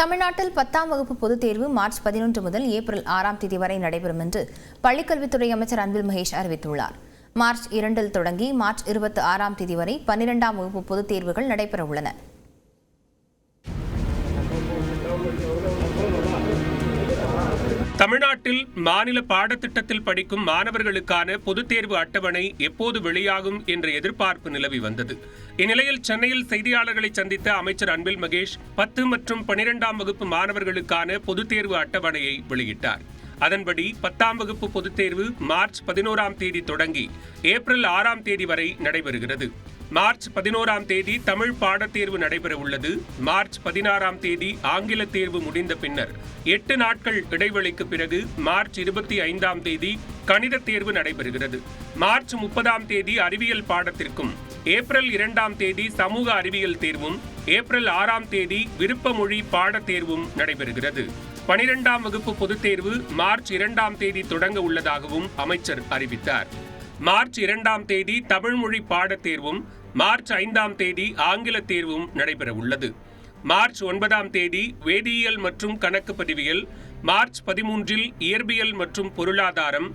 தமிழ்நாட்டில் 10ஆம் வகுப்பு பொதுத் தேர்வு மார்ச் 11 முதல் ஏப்ரல் 6ஆம் தேதி வரை நடைபெறும் என்று பள்ளிக்கல்வித்துறை அமைச்சர் அன்பில் மகேஷ் அறிவித்துள்ளார். மார்ச் 2 தொடங்கி மார்ச் 26ஆம் தேதி வரை 12ஆம் வகுப்பு பொதுத் தேர்வுகள் நடைபெறவுள்ளன. தமிழ்நாட்டில் மாநில பாடத்திட்டத்தில் படிக்கும் மாணவர்களுக்கான பொதுத் தேர்வு அட்டவணை எப்போது வெளியாகும் என்ற எதிர்பார்ப்பு நிலவி வந்தது. இந்நிலையில் சென்னையில் செய்தியாளர்களை சந்தித்த அமைச்சர் அன்பில் மகேஷ் 10 மற்றும் 12ஆம் வகுப்பு மாணவர்களுக்கான பொதுத் தேர்வு அட்டவணையை வெளியிட்டார். அதன்படி 10ஆம் வகுப்பு பொதுத் தேர்வு மார்ச் 11ஆம் தேதி தொடங்கி ஏப்ரல் 6ஆம் தேதி வரை நடைபெறுகிறது. மார்ச் 11ஆம் தேதி தமிழ் பாடத்தேர்வு நடைபெற உள்ளது. மார்ச் 16ஆம் தேதி ஆங்கில தேர்வு முடிந்த பின்னர் 8 நாட்கள் இடைவெளிக்கு பிறகு மார்ச் 25ஆம் தேதி கணித தேர்வு நடைபெறுகிறது. மார்ச் 30ஆம் தேதி அறிவியல் பாடத்திற்கும், ஏப்ரல் 2ஆம் தேதி சமூக அறிவியல் தேர்வும், ஏப்ரல் 6ஆம் தேதி விருப்ப மொழி பாடத்தேர்வும் நடைபெறுகிறது. 12ஆம் வகுப்பு பொதுத் தேர்வு மார்ச் 2ஆம் தேதி தொடங்க உள்ளதாகவும் அமைச்சர் அறிவித்தார். மார்ச் 2ஆம் தேதி தமிழ் மொழி பாடத்தேர்வும், மார்ச் 5ஆம் தேதி ஆங்கில தேர்வும் நடைபெற உள்ளது. மார்ச் 9ஆம் தேதி வேதியியல் மற்றும் கணக்கு பதிவியல், மார்ச் 13இல் இயற்பியல் மற்றும் பொருளாதாரம்,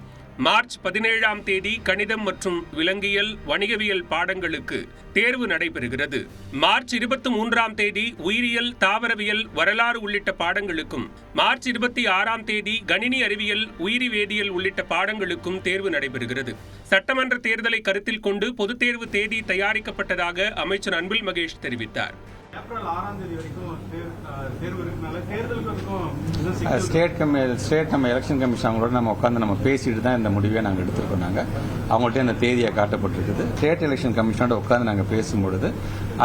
மார்ச் 17ஆம் தேதி கணிதம் மற்றும் விலங்கியல் வணிகவியல் பாடங்களுக்கு தேர்வு நடைபெறுகிறது. மார்ச் 23ஆம் தேதி உயிரியல், தாவரவியல், வரலாறு உள்ளிட்ட பாடங்களுக்கும், மார்ச் 26ஆம் தேதி கணினி அறிவியல், உயிரி வேதியியல் உள்ளிட்ட பாடங்களுக்கும் தேர்வு நடைபெறுகிறது. சட்டமன்ற தேர்தலை கருத்தில் கொண்டு பொதுத் தேர்வு தேதி தயாரிக்கப்பட்டதாக அமைச்சர் அன்பில் மகேஷ் தெரிவித்தார். ஸ்டேட் நம்ம எலெக்ஷன் கமிஷன் அவங்களோட நம்ம உட்காந்து பேசிட்டு தான் இந்த முடிவை நாங்கள் எடுத்துருக்கோம். அவங்கள்ட்ட இந்த தேதியை காட்டப்பட்டிருக்குது. ஸ்டேட் எலெக்ஷன் கமிஷனோட உட்காந்து நாங்கள் பேசும்பொழுது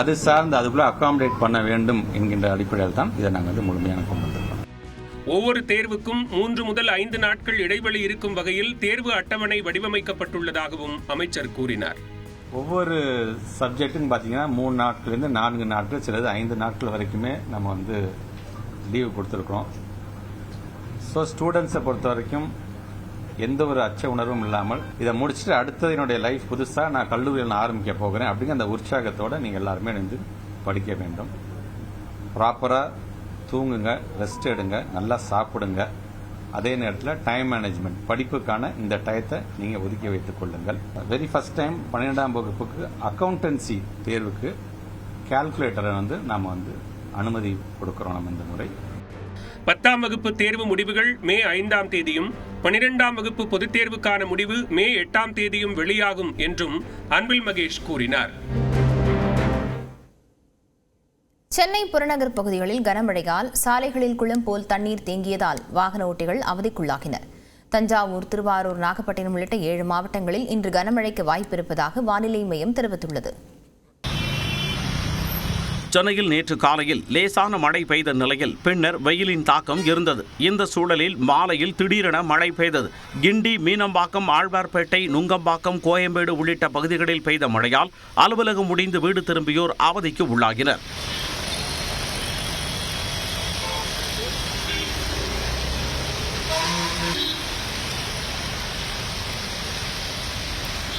அது சார்ந்து அதுக்குள்ள அகாமடேட் பண்ண வேண்டும் என்கின்ற அடிப்படையில் தான் இதை நாங்கள் முழுமையான கொண்டு வந்திருக்கோம். ஒவ்வொரு தேர்வுக்கும் 3 முதல் 5 நாட்கள் இடைவெளி இருக்கும் வகையில் தேர்வு அட்டவணை வடிவமைக்கப்பட்டுள்ளதாகவும் அமைச்சர் கூறினார். ஒவ்வொரு சப்ஜெக்ட்டுன்னு பார்த்தீங்கன்னா 3 நாட்கள்லேருந்து 4 நாட்கள், சிலது 5 நாட்கள் வரைக்குமே நம்ம லீவு கொடுத்துருக்கோம். ஸோ ஸ்டூடெண்ட்ஸை பொறுத்த வரைக்கும் எந்த ஒரு அச்ச உணர்வும் இல்லாமல் இதை முடிச்சுட்டு அடுத்தது என்னுடைய லைஃப் புதுசாக நான் கல்லூரியில் ஆரம்பிக்க போகிறேன் அப்படிங்கிற அந்த உற்சாகத்தோடு நீங்கள் எல்லாருமே இணைந்து படிக்க வேண்டும். ப்ராப்பராக தூங்குங்க, ரெஸ்ட் எடுங்க, நல்லா சாப்பிடுங்க. அதே நேரத்தில் டைம் மேனேஜ்மெண்ட், படிப்புக்கான இந்த டயத்தை நீங்கள் ஒதுக்கி வைத்துக் கொள்ளுங்கள். வெரி ஃபர்ஸ்ட் டைம் 12ஆம் வகுப்புக்கு அக்கௌண்டன்சி தேர்வுக்கு கால்குலேட்டரை நாம் அனுமதி கொடுக்கிறோம். நம்ம இந்த முறை 10ஆம் வகுப்பு தேர்வு முடிவுகள் மே 5ஆம் தேதியும், 12ஆம் வகுப்பு பொதுத் தேர்வுக்கான முடிவு மே 8ஆம் தேதியும் வெளியாகும் என்றும் அன்பில் மகேஷ் கூறினார். சென்னை புறநகர் பகுதிகளில் கனமழையால் சாலைகளில் குளம் போல் தண்ணீர் தேங்கியதால் வாகன ஓட்டிகள் அவதிக்குள்ளாகினர். தஞ்சாவூர், திருவாரூர், நாகப்பட்டினம் உள்ளிட்ட 7 மாவட்டங்களில் இன்று கனமழைக்கு வாய்ப்பிருப்பதாக வானிலை மையம் தெரிவித்துள்ளது. சென்னையில் நேற்று காலையில் லேசான மழை பெய்த நிலையில் பின்னர் வெயிலின் தாக்கம் இருந்தது. இந்த சூழலில் மாலையில் திடீரென மழை பெய்தது. கிண்டி, மீனம்பாக்கம், ஆழ்வார்பேட்டை, நுங்கம்பாக்கம், கோயம்பேடு உள்ளிட்ட பகுதிகளில் பெய்த மழையால் அலுவலகம் முடிந்து வீடு திரும்பியோர் அவதிக்கு உள்ளாகினர்.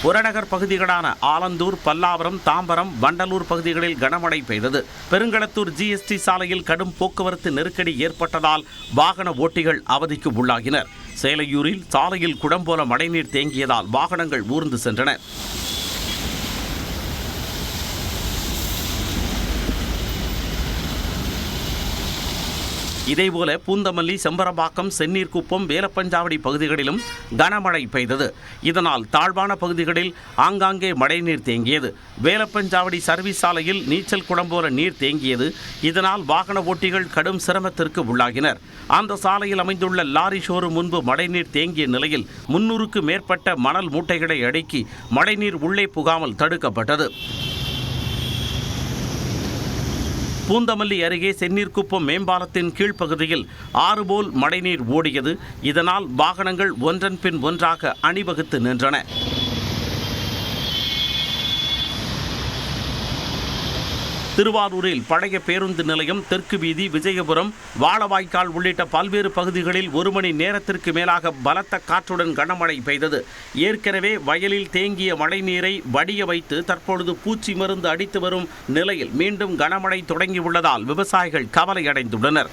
புறநகர் பகுதிகளான ஆலந்தூர், பல்லாவரம், தாம்பரம், வண்டலூர் பகுதிகளில் கனமழை பெய்தது. பெருங்களத்தூர் ஜிஎஸ்டி சாலையில் கடும் போக்குவரத்து நெருக்கடி ஏற்பட்டதால் வாகன ஓட்டிகள் அவதிக்கு உள்ளாகினர். சேலையூரில் சாலையில் குடம் போல மழைநீர் தேங்கியதால் வாகனங்கள் ஊர்ந்து சென்றன. இதேபோல பூந்தமல்லி, செம்பரம்பாக்கம், செந்நீர்குப்பம், வேலப்பஞ்சாவடி பகுதிகளிலும் கனமழை பெய்தது. இதனால் தாழ்வான பகுதிகளில் ஆங்காங்கே மழைநீர் தேங்கியது. வேலப்பஞ்சாவடி சர்வீஸ் சாலையில் நீச்சல் குடம் போல நீர் தேங்கியது. இதனால் வாகன ஓட்டிகள் கடும் சிரமத்திற்கு உள்ளாகினர். அந்த சாலையில் அமைந்துள்ள லாரி ஷோரூம் முன்பு மழைநீர் தேங்கிய நிலையில் 300க்கு மேற்பட்ட மணல் மூட்டைகளை அடுக்கி மழைநீர் உள்ளே புகாமல் தடுக்கப்பட்டது. பூந்தமல்லி அருகே செந்நீர்குப்பம் மேம்பாலத்தின் கீழ்ப்பகுதியில் ஆறு போல் மழைநீர் ஓடியது. இதனால் வாகனங்கள் ஒன்றன் பின் ஒன்றாக அணிவகுத்து நின்றன. திருவாரூரில் பழைய பேருந்து நிலையம், தெற்கு வீதி, விஜயபுரம், வாழவாய்க்கால் உள்ளிட்ட பல்வேறு பகுதிகளில் 1 மணி நேரத்திற்கு மேலாக பலத்த காற்றுடன் கனமழை பெய்தது. ஏற்கனவே வயலில் தேங்கிய மழைநீரை வடிய வைத்து தற்பொழுது பூச்சி மருந்து அடித்து வரும் நிலையில் மீண்டும் கனமழை தொடங்கியுள்ளதால் விவசாயிகள் கவலையடைந்துள்ளனர்.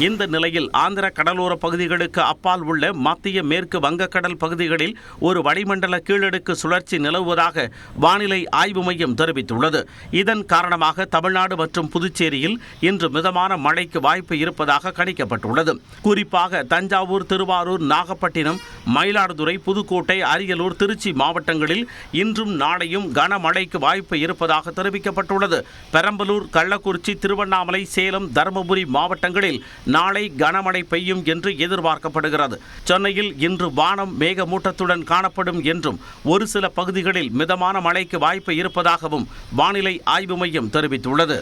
இந்த நிலையில் ஆந்திர கடலோர பகுதிகளுக்கு அப்பால் உள்ள மத்திய மேற்கு வங்கக்கடல் பகுதிகளில் ஒரு வளிமண்டல கீழடுக்கு சுழற்சி நிலவுவதாக வானிலை ஆய்வு மையம் தெரிவித்துள்ளது. இதன் காரணமாக தமிழ்நாடு மற்றும் புதுச்சேரியில் இன்று மிதமான மழைக்கு வாய்ப்பு இருப்பதாக கணிக்கப்பட்டுள்ளது. குறிப்பாக தஞ்சாவூர், திருவாரூர், நாகப்பட்டினம், மயிலாடுதுறை, புதுக்கோட்டை, அரியலூர், திருச்சி மாவட்டங்களில் இன்றும் நாளையும் கனமழைக்கு வாய்ப்பு இருப்பதாக தெரிவிக்கப்பட்டுள்ளது. பெரம்பலூர், கள்ளக்குறிச்சி, திருவண்ணாமலை, சேலம், தருமபுரி மாவட்டங்களில் நாளை கனமழை பெய்யும் என்று எதிர்பார்க்கப்படுகிறது. சென்னையில் இன்று வானம் மேகமூட்டத்துடன் காணப்படும் என்றும் ஒரு சில பகுதிகளில் மிதமான மழைக்கு வாய்ப்பு இருப்பதாகவும் வானிலை ஆய்வு மையம் தெரிவித்துள்ளது.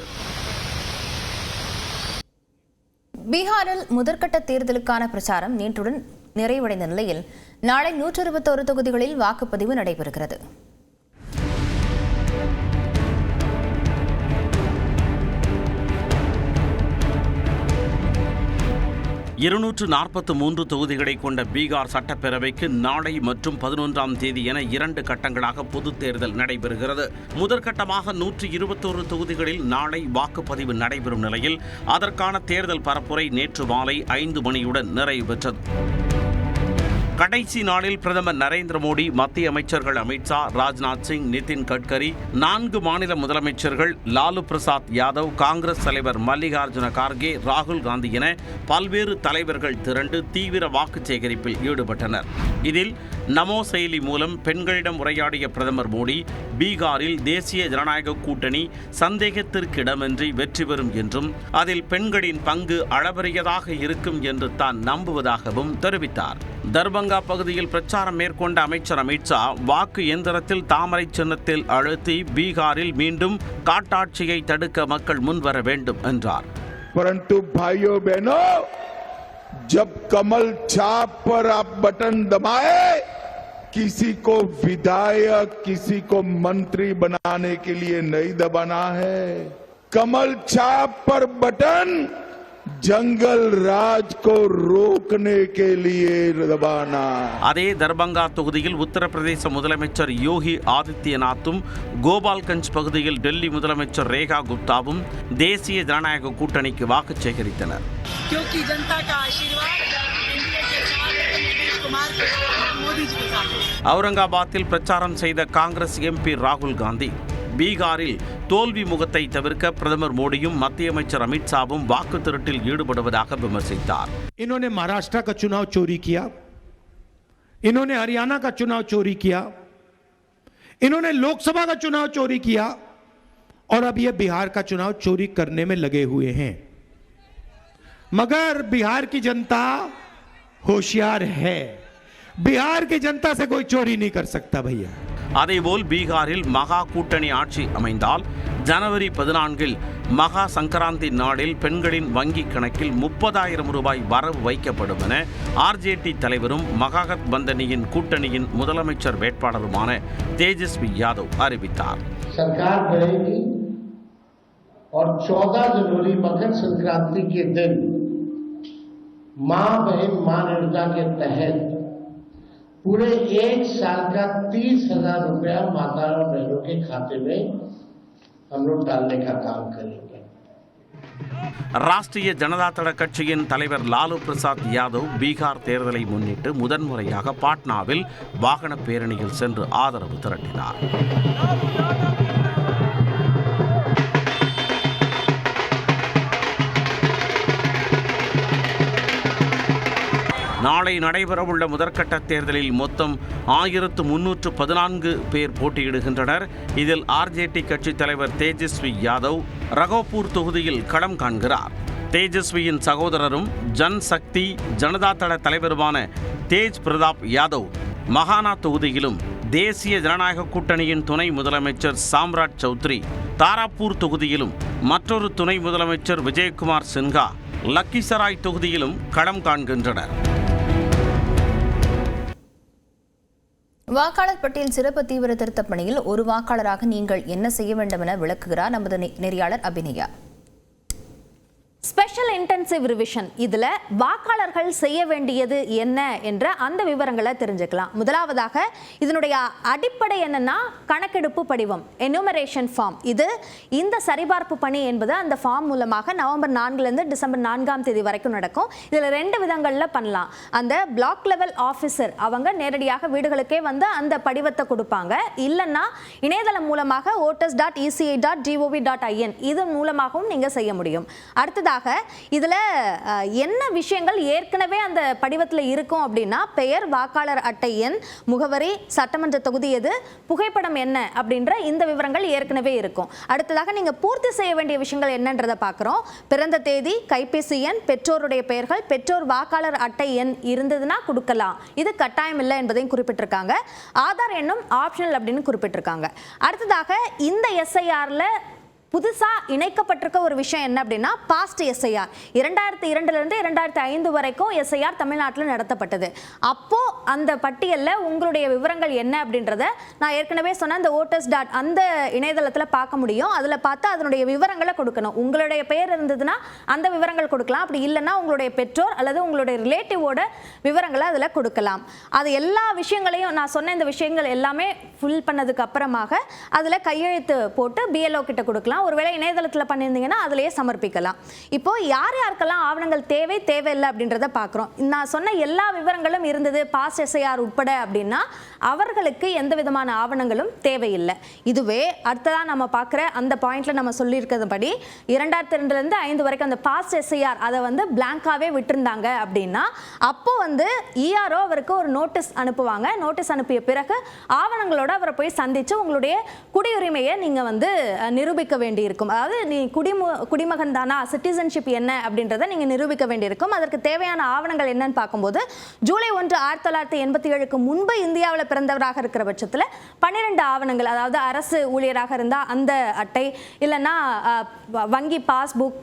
பீகாரில் முதற்கட்ட தேர்தலுக்கான பிரச்சாரம் நேற்றுடன் நிறைவடைந்த நிலையில் நாளை 121 தொகுதிகளில் வாக்குப்பதிவு நடைபெறுகிறது. 243 தொகுதிகளை கொண்ட பீகார் சட்டப்பேரவைக்கு நாளை மற்றும் 11ஆம் தேதி என 2 கட்டங்களாக பொதுத் தேர்தல் நடைபெறுகிறது. முதற்கட்டமாக 121 தொகுதிகளில் நாளை வாக்குப்பதிவு நடைபெறும் நிலையில் அதற்கான தேர்தல் பரப்புரை நேற்று மாலை 5 மணியுடன் நிறைவு பெற்றது. கடைசி நாளில் பிரதமர் நரேந்திர மோடி, மத்திய அமைச்சர்கள் அமித்ஷா, ராஜ்நாத் சிங், நிதின் கட்கரி, 4 மாநில முதலமைச்சர்கள், லாலு பிரசாத் யாதவ், காங்கிரஸ் தலைவர் மல்லிகார்ஜுன கார்கே, ராகுல் காந்தி என பல்வேறு தலைவர்கள் திரண்டு தீவிர வாக்கு சேகரிப்பில் ஈடுபட்டனர். இதில் நமோ செயலி மூலம் பெண்களிடம் உரையாடிய பிரதமர் மோடி, பீகாரில் தேசிய ஜனநாயக கூட்டணி சந்தேகத்திற்கிடமின்றி வெற்றி பெறும் என்றும் அதில் பெண்களின் பங்கு அளவரியதாக இருக்கும் என்று தான் நம்புவதாகவும் தெரிவித்தார். தர்பங்கா பகுதியில் பிரச்சாரம் மேற்கொண்ட அமைச்சர் அமித்ஷா, வாக்கு எந்திரத்தில் தாமரை சின்னத்தில் அழுத்தி பீகாரில் மீண்டும் காட்டாட்சியை தடுக்க மக்கள் முன்வர வேண்டும் என்றார். परंतु भाइयों बहनों, जब कमल छाप पर आप बटन दबाए, किसी को विधायक, किसी को मंत्री बनाने के लिए नहीं दबाना है. कमल छाप पर बटन जंगल राज को रोकने के लिए दबाना. அதே தர்பங்கா தொகுதியில் உத்தரப்பிரதேச முதலமைச்சர் யோகி ஆதித்யநாத்தும், கோபால்கஞ்ச் பகுதியில் டெல்லி முதலமைச்சர் ரேகா குப்தாவும் தேசிய ஜனநாயக கூட்டணிக்கு வாக்கு சேகரித்தனர். அவுரங்காபாத்தில் பிரச்சாரம் செய்த காங்கிரஸ் எம்பி ராகுல் காந்தி, பீகாரில் தோல்வி முகத்தை தவிர்க்க பிரதமர் மோடியும் மத்திய அமைச்சர் அமித்ஷாவும் வாக்கு திருட்டில் ஈடுபடுவதாக விமர்சித்தார். इन्होंने महाराष्ट्र का चुनाव चोरी किया, इन्होंने हरियाणा का चुनाव चोरी किया, इन्होंने लोकसभा का चुनाव चोरी किया और अब ये बिहार का चुनाव चोरी करने में लगे हुए हैं. मगर बिहार की जनता होशियार है. बिहार की जनता से कोई चोरी नहीं कर सकता भैया. அதேபோல் பீகாரில் மகா கூட்டணி ஆட்சி அமைந்தால் ஜனவரி 14 மகா சங்கராந்தி நாளில் பெண்களின் வங்கிக் கணக்கில் 30,000 ரூபாய் வரவு வைக்கப்படும் என ஆர்ஜேடி தலைவரும் மகாகத் பந்தனியின் கூட்டணியின் முதலமைச்சர் வேட்பாளருமான தேஜஸ்வி யாதவ் அறிவித்தார். सरकार बढ़ेगी और 14 जनवरी मकर संक्रांति के दिन मां बहन मान योजना के तहत पूरे 1 साल का 30,000 रुपया माता और बहनों के खाते में हम लोग डालने का काम करेंगे. ராஷ்டிரிய ஜனதா தள கட்சியின் தலைவர் லாலு பிரசாத் யாதவ் பீகார் தேர்தலை முன்னிட்டு முதன்முறையாக பாட்னாவில் வாகன பேரணியில் சென்று ஆதரவு திரட்டினார். நாளை நடைபெறவுள்ள முதற்கட்ட தேர்தலில் மொத்தம் 1314 பேர் போட்டியிடுகின்றனர். இதில் ஆர்ஜேடி கட்சி தலைவர் தேஜஸ்வி யாதவ் ரகோபூர் தொகுதியில் களம் காண்கிறார். தேஜஸ்வியின் சகோதரரும் ஜன் சக்தி ஜனதா தள தலைவருமான தேஜ் பிரதாப் யாதவ் மகானா தொகுதியிலும், தேசிய ஜனநாயக கூட்டணியின் துணை முதலமைச்சர் சாம்ராட் சௌத்ரி தாராப்பூர் தொகுதியிலும், மற்றொரு துணை முதலமைச்சர் விஜயகுமார் சின்ஹா லக்கிசராய் தொகுதியிலும் களம் காண்கின்றனர். வாக்காளர் பட்டியல் சிறப்பு தீவிர திருத்தப் பணியில் ஒரு வாக்காளராக நீங்கள் என்ன செய்ய வேண்டும் என விளக்குகிறார் நமது நெறியாளர் அபிநயா. ஸ்பெஷல் இன்டென்சிவ் ரிவிஷன் இதில் வாக்காளர்கள் செய்ய வேண்டியது என்ன என்ற அந்த விவரங்களை தெரிஞ்சுக்கலாம். முதலாவதாக இதனுடைய அடிப்படை என்னன்னா கணக்கெடுப்பு படிவம் எனுமரேஷன் ஃபார்ம். இது இந்த சரிபார்ப்பு பணி என்பது அந்த ஃபார்ம் மூலமாக நவம்பர் 4 டிசம்பர் 4 வரைக்கும் நடக்கும். இதில் 2 விதங்களில் பண்ணலாம். அந்த பிளாக் லெவல் ஆஃபீஸர் அவங்க நேரடியாக வீடுகளுக்கே வந்து அந்த படிவத்தை கொடுப்பாங்க. இல்லைன்னா இணையதளம் மூலமாக voters.eci.gov.in இது மூலமாகவும் நீங்கள் செய்ய முடியும். அடுத்ததாக இதுல என்ன விஷயங்கள் ஏற்கனவே அந்த படிவத்தில் இருக்கும் அப்படின்னா பெயர், வாக்காளர் அட்டை எண், முகவரி, சட்டமன்ற தொகுதி எது, புகைப்படம் என்ன அப்படின்ற இந்த விவரங்கள் ஏற்கனவே இருக்கும். அடுத்ததாக நீங்க பூர்த்தி செய்ய வேண்டிய விஷயங்கள் என்னன்றதை பார்க்குறோம். பிறந்த தேதி, கைபேசி எண், பெற்றோருடைய பெயர்கள், பெற்றோர் வாக்காளர் அட்டை எண் இருந்ததுன்னா கொடுக்கலாம், இது கட்டாயம் இல்லை என்பதையும் குறிப்பிட்டிருக்காங்க. ஆதார் எண்ணும் ஆப்ஷனல் அப்படின்னு குறிப்பிட்டிருக்காங்க. அடுத்ததாக இந்த எஸ்ஐஆர்ல புதுசா இணைக்கப்பட்டிருக்க ஒரு விஷயம் என்ன அப்படின்னா பாஸ்ட் எஸ்ஐஆர் 2002 2005 வரைக்கும் எஸ்ஐஆர் தமிழ்நாட்டில் நடத்தப்பட்டது. அப்போ அந்த பட்டியலில் உங்களுடைய விவரங்கள் என்ன அப்படின்றத நான் ஏற்கனவே சொன்ன அந்த voters. அந்த இணையதளத்தில் பார்க்க முடியும். அதில் பார்த்து அதனுடைய விவரங்களை கொடுக்கணும். உங்களுடைய பெயர் இருந்ததுன்னா அந்த விவரங்கள் கொடுக்கலாம். அப்படி இல்லைன்னா உங்களுடைய பெற்றோர் அல்லது உங்களுடைய ரிலேட்டிவோட விவரங்களை அதில் கொடுக்கலாம். அது எல்லா விஷயங்களையும் நான் சொன்ன இந்த விஷயங்கள் எல்லாமே ஃபில் பண்ணதுக்கு அப்புறமாக அதில் கையெழுத்து போட்டு பிஎல்ஓ கிட்ட கொடுக்கலாம். ஒருவேளை இணையதளத்தில் பண்ணியிருந்தீங்கன்னா அதிலேயே சமர்ப்பிக்கலாம். இப்போ யார் யாருக்கெல்லாம் ஆவணங்கள் தேவையில்லை அப்படின்றத பார்க்குறோம். நான் சொன்ன எல்லா விவரங்களும் இருந்தது பாஸ்ட் எஸ்ஐஆர் உட்பட அப்படின்னா அவர்களுக்கு எந்த விதமான ஆவணங்களும் தேவையில்லை. இதுவே அடுத்ததாக நம்ம பார்க்குற அந்த பாயிண்ட்ல நம்ம சொல்லியிருக்கிறபடி 2002 5 வரைக்கும் அந்த பாஸ்ட் எஸ்ஐஆர் அதை வந்து பிளாங்காவே விட்டுருந்தாங்க அப்படின்னா அப்போ வந்து இஆர்ஓ அவருக்கு ஒரு நோட்டீஸ் அனுப்புவாங்க. நோட்டீஸ் அனுப்பிய பிறகு ஆவணங்களோட அவரை போய் சந்திச்சு உங்களுடைய குடியுரிமையை நீங்க வந்து நிரூபிக்க வேண்டியிருக்கும். அதாவது நீ குடிமகன் தானா, சிட்டிசன்ஷிப் என்ன அப்படின்றத நீங்க நிரூபிக்க வேண்டியிருக்கும். அதற்கு தேவையான ஆவணங்கள் என்னன்னு பார்க்கும்போது ஜூலை 1 1987 முன்பு இந்தியாவில் பிறந்தவராக இருக்கிற பட்சத்தில் 12 ஆவணங்கள், அதாவது அரசு ஊழியராக இருந்தால் அந்த அட்டை, இல்லைன்னா வங்கி பாஸ்புக்,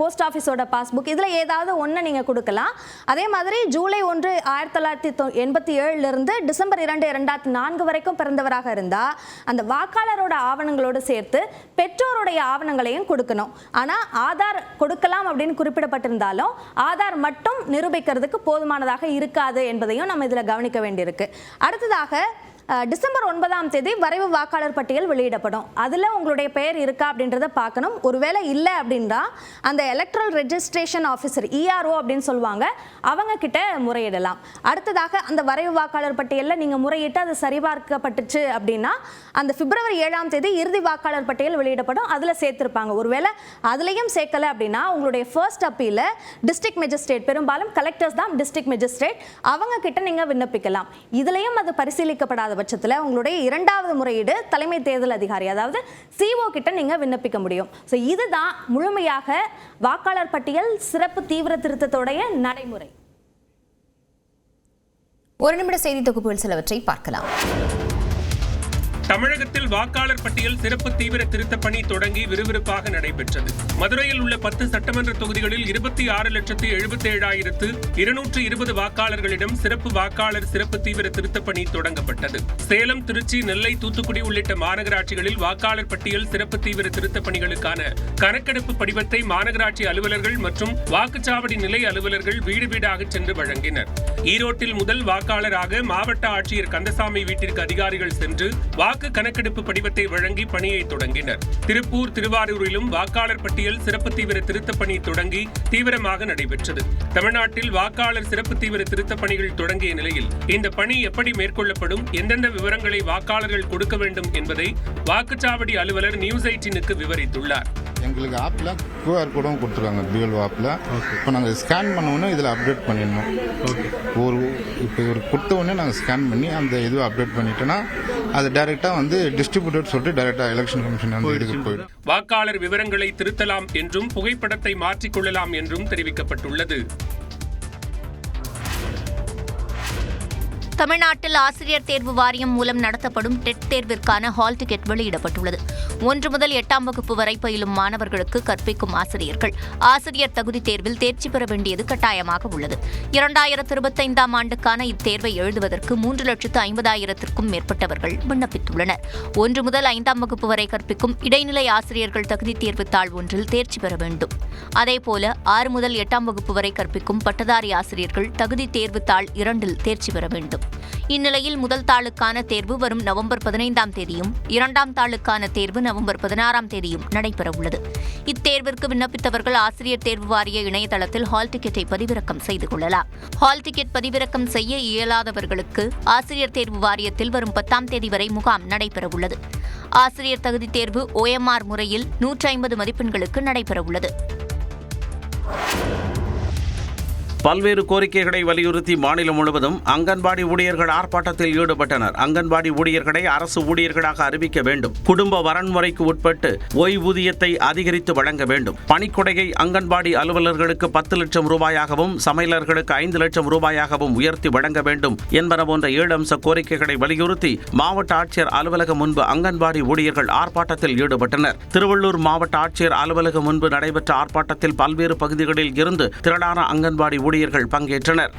போஸ்ட் ஆஃபீஸோட பாஸ்புக், இதில் ஏதாவது ஒன்று நீங்கள் கொடுக்கலாம். அதே மாதிரி ஜூலை 1 1987 டிசம்பர் 2 2004 வரைக்கும் பிறந்தவராக இருந்தால் அந்த வாக்காளரோட ஆவணங்களோடு சேர்த்து பெற்றோருடைய ஆவணங்களையும் கொடுக்கணும். ஆனால் ஆதார் கொடுக்கலாம் அப்படின்னு குறிப்பிடப்பட்டிருந்தாலும் ஆதார் மட்டும் நிரூபிக்கிறதுக்கு போதுமானதாக இருக்காது என்பதையும் நம்ம இதில் கவனிக்க வேண்டியிருக்கு. அடுத்ததாக டிசம்பர் 9 வரைவு வாக்காளர் பட்டியல் வெளியிடப்படும். அதில் உங்களுடைய பெயர் இருக்கா அப்படின்றத பார்க்கணும். ஒருவேளை இல்லை அப்படின்னா அந்த எலக்ட்ரல் ரெஜிஸ்ட்ரேஷன் ஆஃபீஸர் இஆர்ஓ அப்படின்னு சொல்லுவாங்க, அவங்க கிட்ட முறையிடலாம். அடுத்ததாக அந்த வரைவு வாக்காளர் பட்டியலில் நீங்கள் முறையிட்டு அது சரிபார்க்கப்பட்டுச்சு அப்படின்னா அந்த பிப்ரவரி 7 இறுதி வாக்காளர் பட்டியல் வெளியிடப்படும். அதில் சேர்த்திருப்பாங்க. ஒருவேளை அதுலேயும் சேர்க்கலை அப்படின்னா உங்களுடைய ஃபர்ஸ்ட் அப்பீல டிஸ்ட்ரிக்ட் மெஜிஸ்ட்ரேட், பெரும்பாலும் கலெக்டர்ஸ் தான் டிஸ்ட்ரிக்ட் மெஜிஸ்ட்ரேட், அவங்க கிட்ட நீங்கள் விண்ணப்பிக்கலாம். இதுலேயும் அது பரிசீலிக்கப்படாத பட்சத்தில் உங்களுடைய 2வது முறையீடு தலைமை தேர்தல் அதிகாரி, அதாவது சிஓ கிட்ட நீங்க விண்ணப்பிக்க முடியும். ஸோ இதுதான் முழுமையாக வாக்காளர் பட்டியல் சிறப்பு தீவிர திருத்தத்தோடைய நடைமுறை. ஒரு நிமிட செய்தி தொகுப்புகள் சிலவற்றை பார்க்கலாம். தமிழகத்தில் வாக்காளர் பட்டியல் சிறப்பு தீவிர திருத்தப் பணி தொடங்கி விறுவிறுப்பாக நடைபெற்றது. மதுரையில் உள்ள 10 சட்டமன்ற தொகுதிகளில் 26,77,220 வாக்காளர்களிடம் சிறப்பு வாக்காளர் சிறப்பு தீவிர திருத்தப் பணி தொடங்கப்பட்டது. சேலம், திருச்சி, நெல்லை, தூத்துக்குடி உள்ளிட்ட மாநகராட்சிகளில் வாக்காளர் பட்டியல் சிறப்பு தீவிர திருத்தப் பணிகளுக்கான கணக்கெடுப்பு படிவத்தை மாநகராட்சி அலுவலர்கள் மற்றும் வாக்குச்சாவடி நிலை அலுவலர்கள் வீடு வீடாக சென்று வழங்கினர். ஈரோட்டில் முதல் வாக்காளராக மாவட்ட ஆட்சியர் கந்தசாமி வீட்டிற்கு அதிகாரிகள் சென்று வாக்கு கணக்கெடுப்பு படிவத்தை வழங்கி பணியை தொடங்கினர். திருப்பூர், திருவாரூரிலும் வாக்காளர் பட்டியல் சிறப்பு தீவிர திருத்தப் பணி தொடங்கி தீவிரமாக நடைபெற்றது. தமிழ்நாட்டில் வாக்காளர் சிறப்பு தீவிர திருத்தப் பணிகள் தொடங்கிய நிலையில் இந்த பணி எப்படி மேற்கொள்ளப்படும், எந்தெந்த விவரங்களை வாக்காளர்கள் கொடுக்க வேண்டும் என்பதை வாக்குச்சாவடி அலுவலர் நியூஸ் 18க்கு விவரித்துள்ளார். எங்களுக்கு ஆப்பில் QR கோடும் கொடுத்துருக்காங்க. பிஎல்ஓ ஆப்பில் இப்போ நாங்கள் ஸ்கேன் பண்ண இதில் அப்டேட் பண்ணிடணும். இப்போ ஒரு கொடுத்த உடனே நாங்கள் ஸ்கேன் பண்ணி அந்த இதுவை அப்டேட் பண்ணிட்டோன்னா அது டைரெக்டாக வந்து டிஸ்ட்ரிபியூட்டர் சொல்லிட்டு டைரெக்டாக எலெக்ஷன் கமிஷன் வந்து எடுத்து போயிடும். வாக்காளர் விவரங்களை திருத்தலாம் என்றும் புகைப்படத்தை மாற்றிக்கொள்ளலாம் என்றும் தெரிவிக்கப்பட்டுள்ளது. தமிழ்நாட்டில் ஆசிரியர் தேர்வு வாரியம் மூலம் நடத்தப்படும் டெட் தேர்விற்கான ஹால் டிக்கெட் வெளியிடப்பட்டுள்ளது. 1 முதல் 8ஆம் வகுப்பு வரை பயிலும் மாணவர்களுக்கு கற்பிக்கும் ஆசிரியர்கள் ஆசிரியர் தகுதி தேர்வில் தேர்ச்சி பெற வேண்டியது கட்டாயமாக உள்ளது. 2025ஆம் ஆண்டுக்கான இத்தேர்வை எழுதுவதற்கு 3,50,000க்கும் மேற்பட்டவர்கள் விண்ணப்பித்துள்ளனர். 1 முதல் 5ஆம் வகுப்பு வரை கற்பிக்கும் இடைநிலை ஆசிரியர்கள் தகுதி தேர்வு தாள் ஒன்றில் தேர்ச்சி பெற வேண்டும். அதேபோல 6 முதல் 8ஆம் வகுப்பு வரை கற்பிக்கும் பட்டதாரி ஆசிரியர்கள் தகுதி தேர்வு தாள் 2இல் தேர்ச்சி பெற வேண்டும். இந்நிலையில் முதல் தாளுக்கான தேர்வு வரும் நவம்பர் 15ஆம் தேதியும் 2ஆம் தாளுக்கான தேர்வு நவம்பர் 16ஆம் தேதியும் நடைபெறவுள்ளது. இத்தேர்விற்கு விண்ணப்பித்தவர்கள் ஆசிரியர் தேர்வு வாரிய இணையதளத்தில் ஹால் டிக்கெட்டை பதிவிறக்கம் செய்து கொள்ளலாம். ஹால் டிக்கெட் பதிவிறக்கம் செய்ய இயலாதவர்களுக்கு ஆசிரியர் தேர்வு வாரியத்தில் வரும் 10ஆம் தேதி வரை முகாம் நடைபெறவுள்ளது. ஆசிரியர் தகுதி தேர்வு OMR முறையில் 150 மதிப்பெண்களுக்கு நடைபெறவுள்ளது. பல்வேறு கோரிக்கைகளை வலியுறுத்தி மாநிலம் முழுவதும் அங்கன்வாடி ஊழியர்கள் ஆர்ப்பாட்டத்தில் ஈடுபட்டனர். அங்கன்வாடி ஊழியர்களை அரசு ஊழியர்களாக அறிவிக்க வேண்டும். குடும்ப வரன்முறைக்கு உட்பட்டு ஓய்வூதியத்தை அதிகரித்து வழங்க வேண்டும். பணிக்கொடையை அங்கன்வாடி அலுவலர்களுக்கு 10 லட்சம் ரூபாயாகவும் சமையலர்களுக்கு 5 லட்சம் ரூபாயாகவும் உயர்த்தி வழங்க வேண்டும் என்பன போன்ற 7 அம்ச கோரிக்கைகளை வலியுறுத்தி மாவட்ட ஆட்சியர் அலுவலகம் முன்பு அங்கன்வாடி ஊழியர்கள் ஆர்ப்பாட்டத்தில் ஈடுபட்டனர். திருவள்ளூர் மாவட்ட ஆட்சியர் அலுவலகம் முன்பு நடைபெற்ற ஆர்ப்பாட்டத்தில் பல்வேறு பகுதிகளில் இருந்து திரளான அங்கன்வாடி ஊழியர்கள் பங்கேற்றனர்.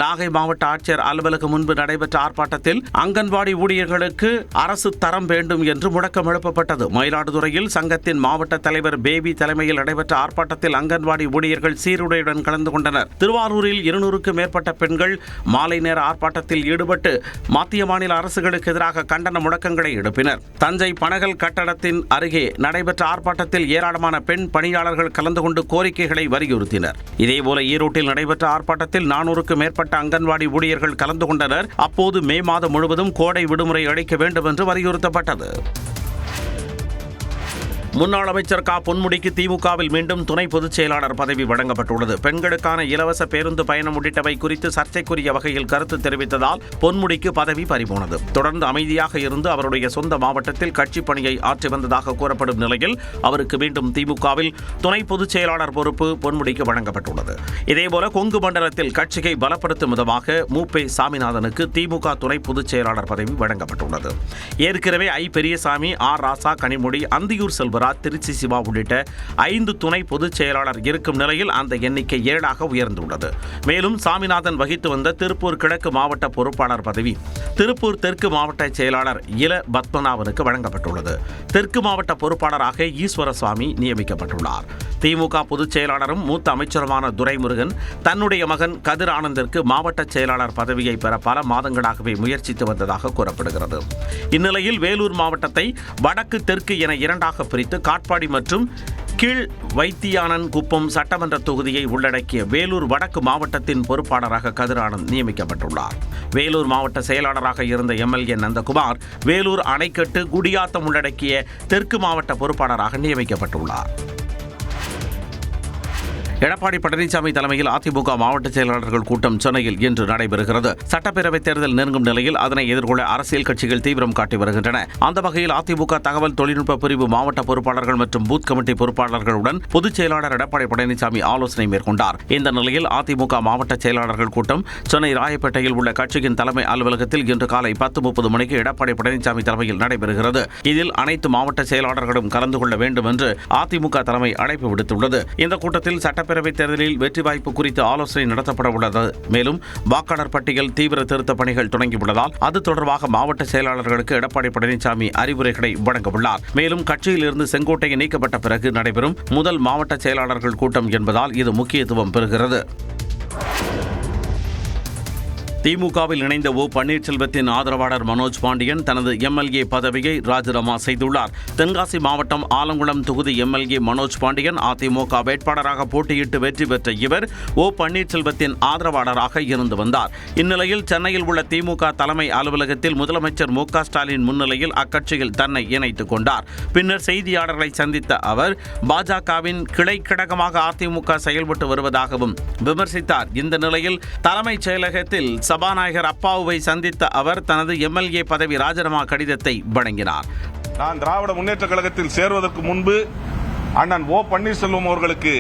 நாகை மாவட்ட ஆட்சியர் அலுவலகம் முன்பு நடைபெற்ற ஆர்ப்பாட்டத்தில் அங்கன்வாடி ஊழியர்களுக்கு அரசு தரம் வேண்டும் என்று முழக்கம் எழுப்பப்பட்டது. மயிலாடுதுறையில் சங்கத்தின் மாவட்ட தலைவர் பேபி தலைமையில் நடைபெற்ற ஆர்ப்பாட்டத்தில் அங்கன்வாடி ஊழியர்கள் சீருடையுடன் கலந்து கொண்டனர். திருவாரூரில் 200க்கும் மேற்பட்ட பெண்கள் மாலை நேர ஆர்ப்பாட்டத்தில் ஈடுபட்டு மத்திய மாநில அரசுகளுக்கு எதிராக கண்டன முழக்கங்களை எழுப்பினர். தஞ்சை பனகல் கட்டடத்தின் அருகே நடைபெற்ற ஆர்ப்பாட்டத்தில் ஏராளமான பெண் பணியாளர்கள் கலந்து கொண்டு கோரிக்கைகளை வலியுறுத்தினர். இதேபோல ஈரோட்டில் நடைபெற்ற ஆர்ப்பாட்டத்தில் 400க்கும் மேற்பட்ட அங்கன்வாடி ஊழியர்கள் கலந்து கொண்டனர். அப்போது மே மாதம் முழுவதும் கோடை விடுமுறை அளிக்க வேண்டும் என்று வலியுறுத்தப்பட்டது. முன்னாள் அமைச்சர் க. பொன்முடிக்கு திமுகவில் மீண்டும் துணை பொதுச் செயலாளர் பதவி வழங்கப்பட்டுள்ளது. பெண்களுக்கான இலவச பேருந்து பயணம் உள்ளிட்டவை குறித்து சர்ச்சைக்குரிய வகையில் கருத்து தெரிவித்ததால் பொன்முடிக்கு பதவி பறிபோனது. தொடர்ந்து அமைதியாக இருந்து அவருடைய சொந்த மாவட்டத்தில் கட்சி பணியை ஆற்றி வந்ததாக கூறப்படும் நிலையில் அவருக்கு மீண்டும் திமுகவில் துணை பொதுச் செயலாளர் பொறுப்பு பொன்முடிக்கு வழங்கப்பட்டுள்ளது. இதேபோல கொங்கு மண்டலத்தில் கட்சியை பலப்படுத்தும் விதமாக மூப்பே சாமிநாதனுக்கு திமுக துணை பொதுச் செயலாளர் பதவி வழங்கப்பட்டுள்ளது. ஏற்கனவே ஐ. பெரியசாமி, ஆர். ராசா, கனிமொழி, அந்தியூர் செல்வராஜ், திருச்சி சிவா உள்ளிட்ட 5 துணை பொதுச் செயலாளர் இருக்கும் நிலையில் அந்த எண்ணிக்கை 7ஆக உயர்ந்துள்ளது. மேலும் சாமிநாதன் வகித்து வந்த திருப்பூர் கிழக்கு மாவட்ட பொறுப்பாளர் பதவி திருப்பூர் தெற்கு மாவட்ட செயலாளர் இல பத்மநாபனுக்கு வழங்கப்பட்டுள்ளது. தெற்கு மாவட்ட பொறுப்பாளராக ஈஸ்வரசுவாமி நியமிக்கப்பட்டுள்ளார். திமுக பொதுச் செயலாளரும் மூத்த அமைச்சருமான துரைமுருகன் தன்னுடைய மகன் கதிர் ஆனந்திற்கு மாவட்ட செயலாளர் பதவியை பெற பல மாதங்களாகவே முயற்சித்து வந்ததாக கூறப்படுகிறது. இந்நிலையில் வேலூர் மாவட்டத்தை வடக்கு தெற்கு என 2ஆக பிரித்து காட்பாடி மற்றும் கீழ் வைத்தியானன் குப்பம் சட்டமன்ற தொகுதியை உள்ளடக்கிய வேலூர் வடக்கு மாவட்டத்தின் பொறுப்பாளராக கதிர் ஆனந்த் நியமிக்கப்பட்டுள்ளார். வேலூர் மாவட்ட செயலாளராக இருந்த MLA நந்தகுமார் வேலூர் அணைக்கட்டு குடியாத்தம் உள்ளடக்கிய தெற்கு மாவட்ட பொறுப்பாளராக நியமிக்கப்பட்டுள்ளார். எடப்பாடி பழனிசாமி தலைமையில் அதிமுக மாவட்ட செயலாளர்கள் கூட்டம் சென்னையில் இன்று நடைபெறுகிறது. சட்டப்பேரவைத் தேர்தல் நெருங்கும் நிலையில் அதனை எதிர்கொள்ள அரசியல் கட்சிகள் தீவிரம் காட்டி வருகின்றன. அந்த வகையில் அதிமுக தகவல் தொழில்நுட்ப பிரிவு மாவட்ட பொறுப்பாளர்கள் மற்றும் பூத் கமிட்டி பொறுப்பாளர்களுடன் பொதுச் செயலாளர் எடப்பாடி பழனிசாமி ஆலோசனை மேற்கொண்டார். இந்த நிலையில் அதிமுக மாவட்ட செயலாளர்கள் கூட்டம் சென்னை ராயப்பேட்டையில் உள்ள கட்சியின் தலைமை அலுவலகத்தில் இன்று காலை 10:30 மணிக்கு எடப்பாடி பழனிசாமி தலைமையில் நடைபெறுகிறது. இதில் அனைத்து மாவட்ட செயலாளர்களும் கலந்து கொள்ள வேண்டும் என்று அதிமுக தலைமை அழைப்பு விடுத்துள்ளது. இந்த கூட்டத்தில் சட்டப்பேரவைத் தேர்தலில் வெற்றி வாய்ப்பு குறித்து ஆலோசனை நடத்தப்பட உள்ளது. மேலும் வாக்காளர் பட்டியல் தீவிர திருத்த பணிகள் தொடங்கியுள்ளதால் அது தொடர்பாக மாவட்ட செயலாளர்களுக்கு எடப்பாடி பழனிசாமி அறிவுரைகளை வழங்க உள்ளார். மேலும் கட்சியில் இருந்து செங்கோட்டையை நீக்கப்பட்ட பிறகு நடைபெறும் முதல் மாவட்ட செயலாளர்கள் கூட்டம் என்பதால் இது முக்கியத்துவம் பெறுகிறது. திமுகவில் இணைந்த ஓ. பன்னீர்செல்வத்தின் ஆதரவாளர் மனோஜ் பாண்டியன் தனது MLA பதவியை ராஜினாமா செய்துள்ளார். தென்காசி மாவட்டம் ஆலங்குளம் தொகுதி MLA மனோஜ் பாண்டியன் அதிமுக வேட்பாளராக போட்டியிட்டு வெற்றி பெற்ற இவர் ஓ. பன்னீர்செல்வத்தின் ஆதரவாளராக இருந்து வந்தார். இந்நிலையில் சென்னையில் உள்ள திமுக தலைமை அலுவலகத்தில் முதலமைச்சர் மு.க. ஸ்டாலின் முன்னிலையில் அக்கட்சியில் தன்னை இணைத்துக் கொண்டார். பின்னர் செய்தியாளர்களை சந்தித்த அவர் பாஜகவின் கிளை கழகமாக அதிமுக செயல்பட்டு வருவதாகவும் விமர்சித்தார். இந்த நிலையில் தலைமைச் செயலகத்தில் சபாநாயகர் அப்பாவுவை சந்தித்த அவர் தனது MLA பதவி ராஜினாமா கடிதத்தை வழங்கினார். நான் திராவிட முன்னேற்ற கழகத்தில் சேர்வதற்கு முன்பு அண்ணன் ஓ பன்னீர்செல்வம் அவர்களுக்கு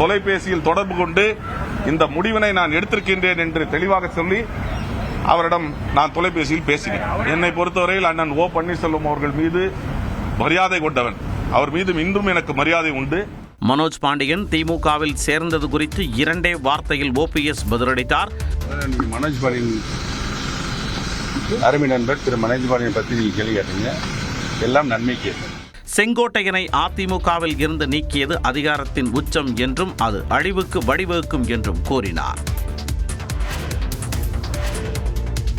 தொலைபேசியில் தொடர்பு கொண்டு இந்த முடிவினை நான் எடுத்திருக்கின்றேன் என்று தெளிவாக சொல்லி அவரிடம் நான் தொலைபேசியில் பேசினேன். என்னை பொறுத்தவரையில் அண்ணன் ஓ பன்னீர்செல்வம் அவர்கள் மீது மரியாதை கொண்டவன். அவர் மீது இன்றும் எனக்கு மரியாதை உண்டு. மனோஜ் பாண்டியன் திமுகவில் சேர்ந்தது குறித்து 2 வார்த்தையில் ஓபிஎஸ் பதிலளித்தார். மனோஜ் பாண்டியன் அருமை நண்பர் திரு மனோஜ் பாண்டியன் பற்றி நீங்க கேள்வி கேட்டீங்க. எல்லாம் நன்மைக்கு. செங்கோட்டையனை அதிமுகவில் இருந்து நீக்கியது அதிகாரத்தின் உச்சம் என்றும் அது அழிவுக்கு வழிவகுக்கும் என்றும் கூறினார்.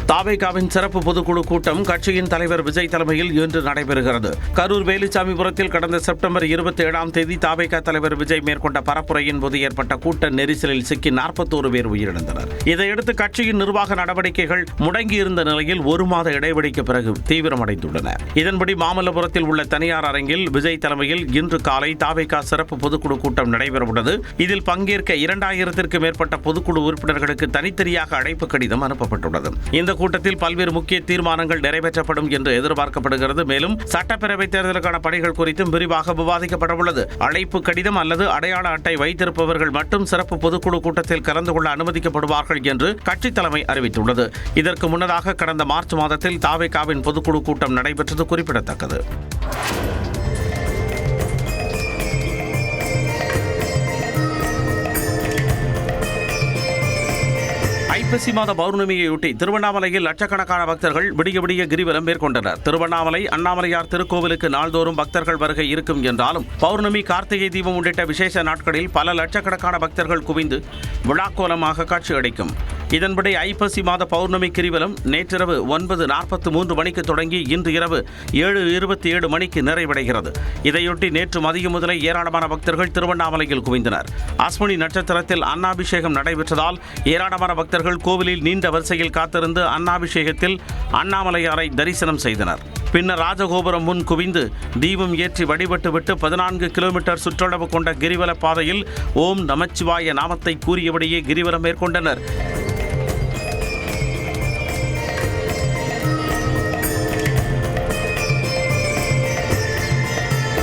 தாவேகாவின் சிறப்பு பொதுக்குழு கூட்டம் கட்சியின் தலைவர் விஜய் தலைமையில் இன்று நடைபெறுகிறது. கரூர் வேலுச்சாமிபுரத்தில் கடந்த செப்டம்பர் 27ஆம் தேதி தாவேகா தலைவர் விஜய் மேற்கொண்ட பரப்புரையின் போது ஏற்பட்ட கூட்ட நெரிசலில் சிக்கி 41 பேர் உயிரிழந்தனர். இதையடுத்து கட்சியின் நிர்வாக நடவடிக்கைகள் முடங்கியிருந்த நிலையில் 1 மாத இடைவெளிக்கு பிறகு தீவிரமடைந்துள்ளன. இதன்படி மாமல்லபுரத்தில் உள்ள தனியார் அரங்கில் விஜய் தலைமையில் இன்று காலை தாவேகா சிறப்பு பொதுக்குழு கூட்டம் நடைபெறவுள்ளது. இதில் பங்கேற்க 2000க்கும் மேற்பட்ட பொதுக்குழு உறுப்பினர்களுக்கு தனித்தனியாக அழைப்பு கடிதம் அனுப்பப்பட்டுள்ளது. இந்த கூட்டத்தில் பல்வேறு முக்கிய தீர்மானங்கள் நிறைவேற்றப்படும் என்று எதிர்பார்க்கப்படுகிறது. மேலும் சட்டப்பேரவைத் தேர்தலுக்கான பணிகள் குறித்தும் விரிவாக விவாதிக்கப்பட உள்ளது. அழைப்பு கடிதம் அல்லது அடையாள அட்டை வைத்திருப்பவர்கள் மட்டும் சிறப்பு பொதுக்குழு கூட்டத்தில் கலந்து கொள்ள அனுமதிக்கப்படுவார்கள் என்று கட்சித் தலைமை அறிவித்துள்ளது. இதற்கு முன்னதாக கடந்த மார்ச் மாதத்தில் தாவேகாவின் பொதுக்குழு கூட்டம் நடைபெற்றது குறிப்பிடத்தக்கது. ஐப்பசி மாத பௌர்ணமியையொட்டி திருவண்ணாமலையில் லட்சக்கணக்கான பக்தர்கள் விடிய விடிய கிரிவலம் மேற்கொண்டனர். திருவண்ணாமலை அண்ணாமலையார் திருக்கோவிலுக்கு நாள்தோறும் பக்தர்கள் வருகை இருக்கும் என்றாலும் பௌர்ணமி, கார்த்திகை தீபம் உள்ளிட்ட விசேஷ நாட்களில் பல லட்சக்கணக்கான பக்தர்கள் குவிந்து விழாக்கோலமாக காட்சியளிக்கும். இதன்படி ஐப்பசி மாத பௌர்ணமி கிரிவலம் நேற்றிரவு 9:43 மணிக்கு தொடங்கி இன்று இரவு 7:27 மணிக்கு நிறைவடைகிறது. இதையொட்டி நேற்று மதியம் முதலே ஏராளமான பக்தர்கள் திருவண்ணாமலையில் குவிந்தனர். அஸ்வினி நட்சத்திரத்தில் அன்னாபிஷேகம் நடைபெற்றதால் ஏராளமான பக்தர்கள் கோவிலில் நீண்ட வரிசையில் காத்திருந்து அன்னாபிஷேகத்தில் அண்ணாமலையாரை தரிசனம் செய்தனர். பின்னர் ராஜகோபுரம் முன் குவிந்து தீபம் ஏற்றி வழிபட்டுவிட்டு 14 கிலோமீட்டர் சுற்றளவு கொண்ட கிரிவல பாதையில் ஓம் நமச்சிவாய நாமத்தை கூறியபடியே கிரிவலம் மேற்கொண்டனர்.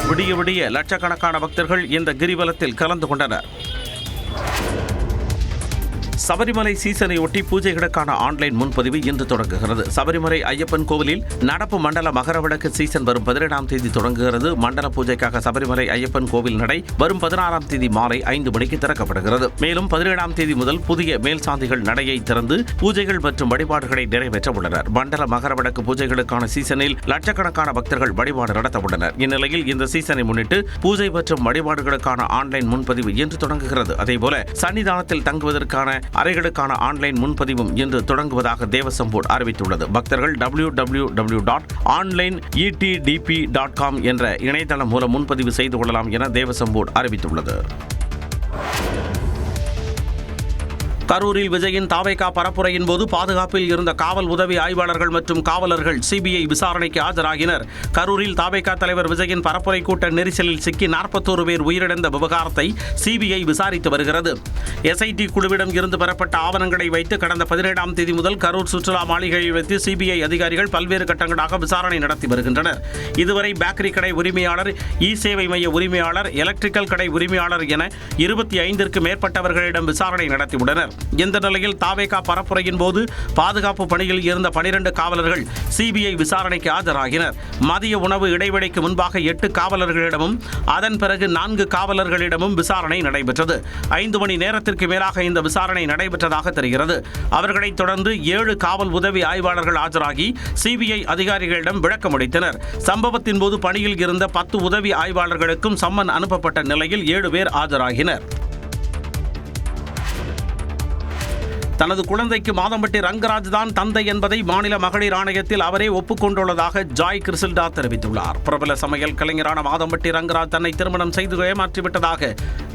விடிய விடிய லட்சக்கணக்கான பக்தர்கள் இந்த கிரிவலத்தில் கலந்து கொண்டனர். சபரிமலை சீசனை ஒட்டி பூஜைகளுக்கான ஆன்லைன் முன்பதிவு இன்று தொடங்குகிறது. சபரிமலை ஐயப்பன் கோவிலில் நடப்பு மண்டல மகரவிளக்கு சீசன் வரும் 17ஆம் தேதி தொடங்குகிறது. மண்டல பூஜைக்காக சபரிமலை ஐயப்பன் கோவில் நடை வரும் 16ஆம் தேதி மாலை 5 மணிக்கு திறக்கப்படுகிறது. மேலும் 17ஆம் தேதி முதல் புதிய மேல்சாந்திகள் நடையை திறந்து பூஜைகள் மற்றும் வழிபாடுகளை நிறைவேற்ற உள்ளனர். மண்டல மகரவிளக்கு பூஜைகளுக்கான சீசனில் லட்சக்கணக்கான பக்தர்கள் வழிபாடு நடத்த உள்ளனர். இந்நிலையில் இந்த சீசனை முன்னிட்டு பூஜை மற்றும் வழிபாடுகளுக்கான ஆன்லைன் முன்பதிவு இன்று தொடங்குகிறது. அதேபோல சன்னிதானத்தில் தங்குவதற்கான அறைகளுக்கான ஆன்லைன் முன்பதிவும் இன்று தொடங்குவதாக தேவசம் போர்டு அறிவித்துள்ளது. பக்தர்கள் www.onlineetdp.com என்ற இணையதளம் மூலம் முன்பதிவு செய்து கொள்ளலாம் என தேவசம் போர்டு அறிவித்துள்ளது. கரூரில் விஜயின் தாவேகா பரப்புரையின் போது பாதுகாப்பில் இருந்த காவல் உதவி ஆய்வாளர்கள் மற்றும் காவலர்கள் சிபிஐ விசாரணைக்கு ஆஜராகினர். கரூரில் தாவேகா தலைவர் விஜயின் பரப்புரை கூட்ட நெரிசலில் சிக்கி 41 பேர் உயிரிழந்த விவகாரத்தை சிபிஐ விசாரித்து வருகிறது. எஸ்ஐடி குழுவிடம் இருந்து பெறப்பட்ட ஆவணங்களை வைத்து கடந்த 17ஆம் தேதி முதல் கரூர் சுற்றுலா மாளிகையில் வைத்து சிபிஐ அதிகாரிகள் பல்வேறு கட்டங்களாக விசாரணை நடத்தி வருகின்றனர். இதுவரை பேக்கரி கடை உரிமையாளர், இ சேவை மைய உரிமையாளர், எலக்ட்ரிக்கல் கடை உரிமையாளர் என 25க்கும் மேற்பட்டவர்களிடம் விசாரணை நடத்தியுள்ளனர். இந்த நிலையில் தாவேகா பரப்புரையின் போது பாதுகாப்பு பணியில் இருந்த 12 காவலர்கள் சிபிஐ விசாரணைக்கு ஆஜராகினர். மதிய உணவு இடைவெளிக்கு முன்பாக 8 காவலர்களிடமும் அதன் பிறகு 4 காவலர்களிடமும் விசாரணை நடைபெற்றது. 5 மணி நேரத்திற்கு மேலாக இந்த விசாரணை நடைபெற்றதாக தெரிகிறது. அவர்களைத் தொடர்ந்து 7 காவல் உதவி ஆய்வாளர்கள் ஆஜராகி சிபிஐ அதிகாரிகளிடம் விளக்கம் அளித்தனர். சம்பவத்தின் போது பணியில் இருந்த 10 உதவி ஆய்வாளர்களுக்கும் சம்மன் அனுப்பப்பட்ட நிலையில் 7 பேர் ஆஜராகினர். தனது குழந்தைக்கு மாதம்பட்டி ரங்கராஜ் தான் தந்தை என்பதை மாநில மகளிர் ஆணையத்தில் அவரே ஒப்புக்கொண்டுள்ளதாக ஜாய் கிறிசில்டா தெரிவித்துள்ளார். பிரபல சமையல் கலைஞரான மாதம்பட்டி ரங்கராஜ் தன்னை திருமணம் செய்து ஏமாற்றிவிட்டதாக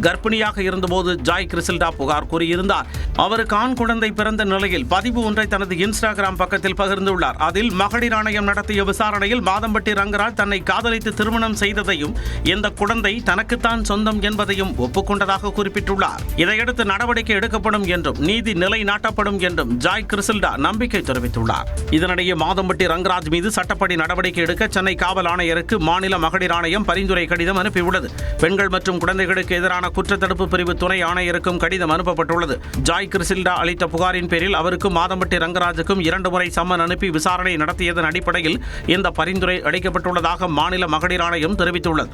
கர்ப்பிணியாக இருந்தபோது ஜாய் கிறிசில்டா புகார் கூறியிருந்தார். அவருக்கு ஆண் குழந்தை பிறந்த நிலையில் பதிவு ஒன்றை தனது இன்ஸ்டாகிராம் பக்கத்தில் பகிர்ந்துள்ளார். அதில் மகளிர் ஆணையம் நடத்திய விசாரணையில் மாதம்பட்டி ரங்கராஜ் தன்னை காதலித்து திருமணம் செய்ததையும் இந்த குழந்தை தனக்குத்தான் சொந்தம் என்பதையும் ஒப்புக்கொண்டதாக குறிப்பிட்டுள்ளார். இதையடுத்து நடவடிக்கை எடுக்கப்படும் என்றும் நீதி நிலை நிலைநாட்டப்படும் என்றும் ஜாய் கிறிசில்டா நம்பிக்கை தெரிவித்துள்ளார். இதனிடையே மாதம்பட்டி ரங்கராஜ் மீது சட்டப்படி நடவடிக்கை எடுக்க சென்னை காவல் ஆணையருக்கு மாநில மகளிர் ஆணையம் பரிந்துரை கடிதம் அனுப்பியுள்ளது. பெண்கள் மற்றும் குழந்தைகளுக்கு எதிரான குற்றத்தடுப்பு பிரிவு துணை ஆணையருக்கும் கடிதம் அனுப்பப்பட்டுள்ளது. ஜாய் கிறிசில்டா அளித்த புகாரின் பேரில் அவருக்கும் மாதம்பட்டி ரங்கராஜுக்கும் 2 முறை சம்மன் அனுப்பி விசாரணை நடத்தியதன் அடிப்படையில் இந்த பரிந்துரை அளிக்கப்பட்டுள்ளதாக மாநில மகளிர் ஆணையம் தெரிவித்துள்ளது.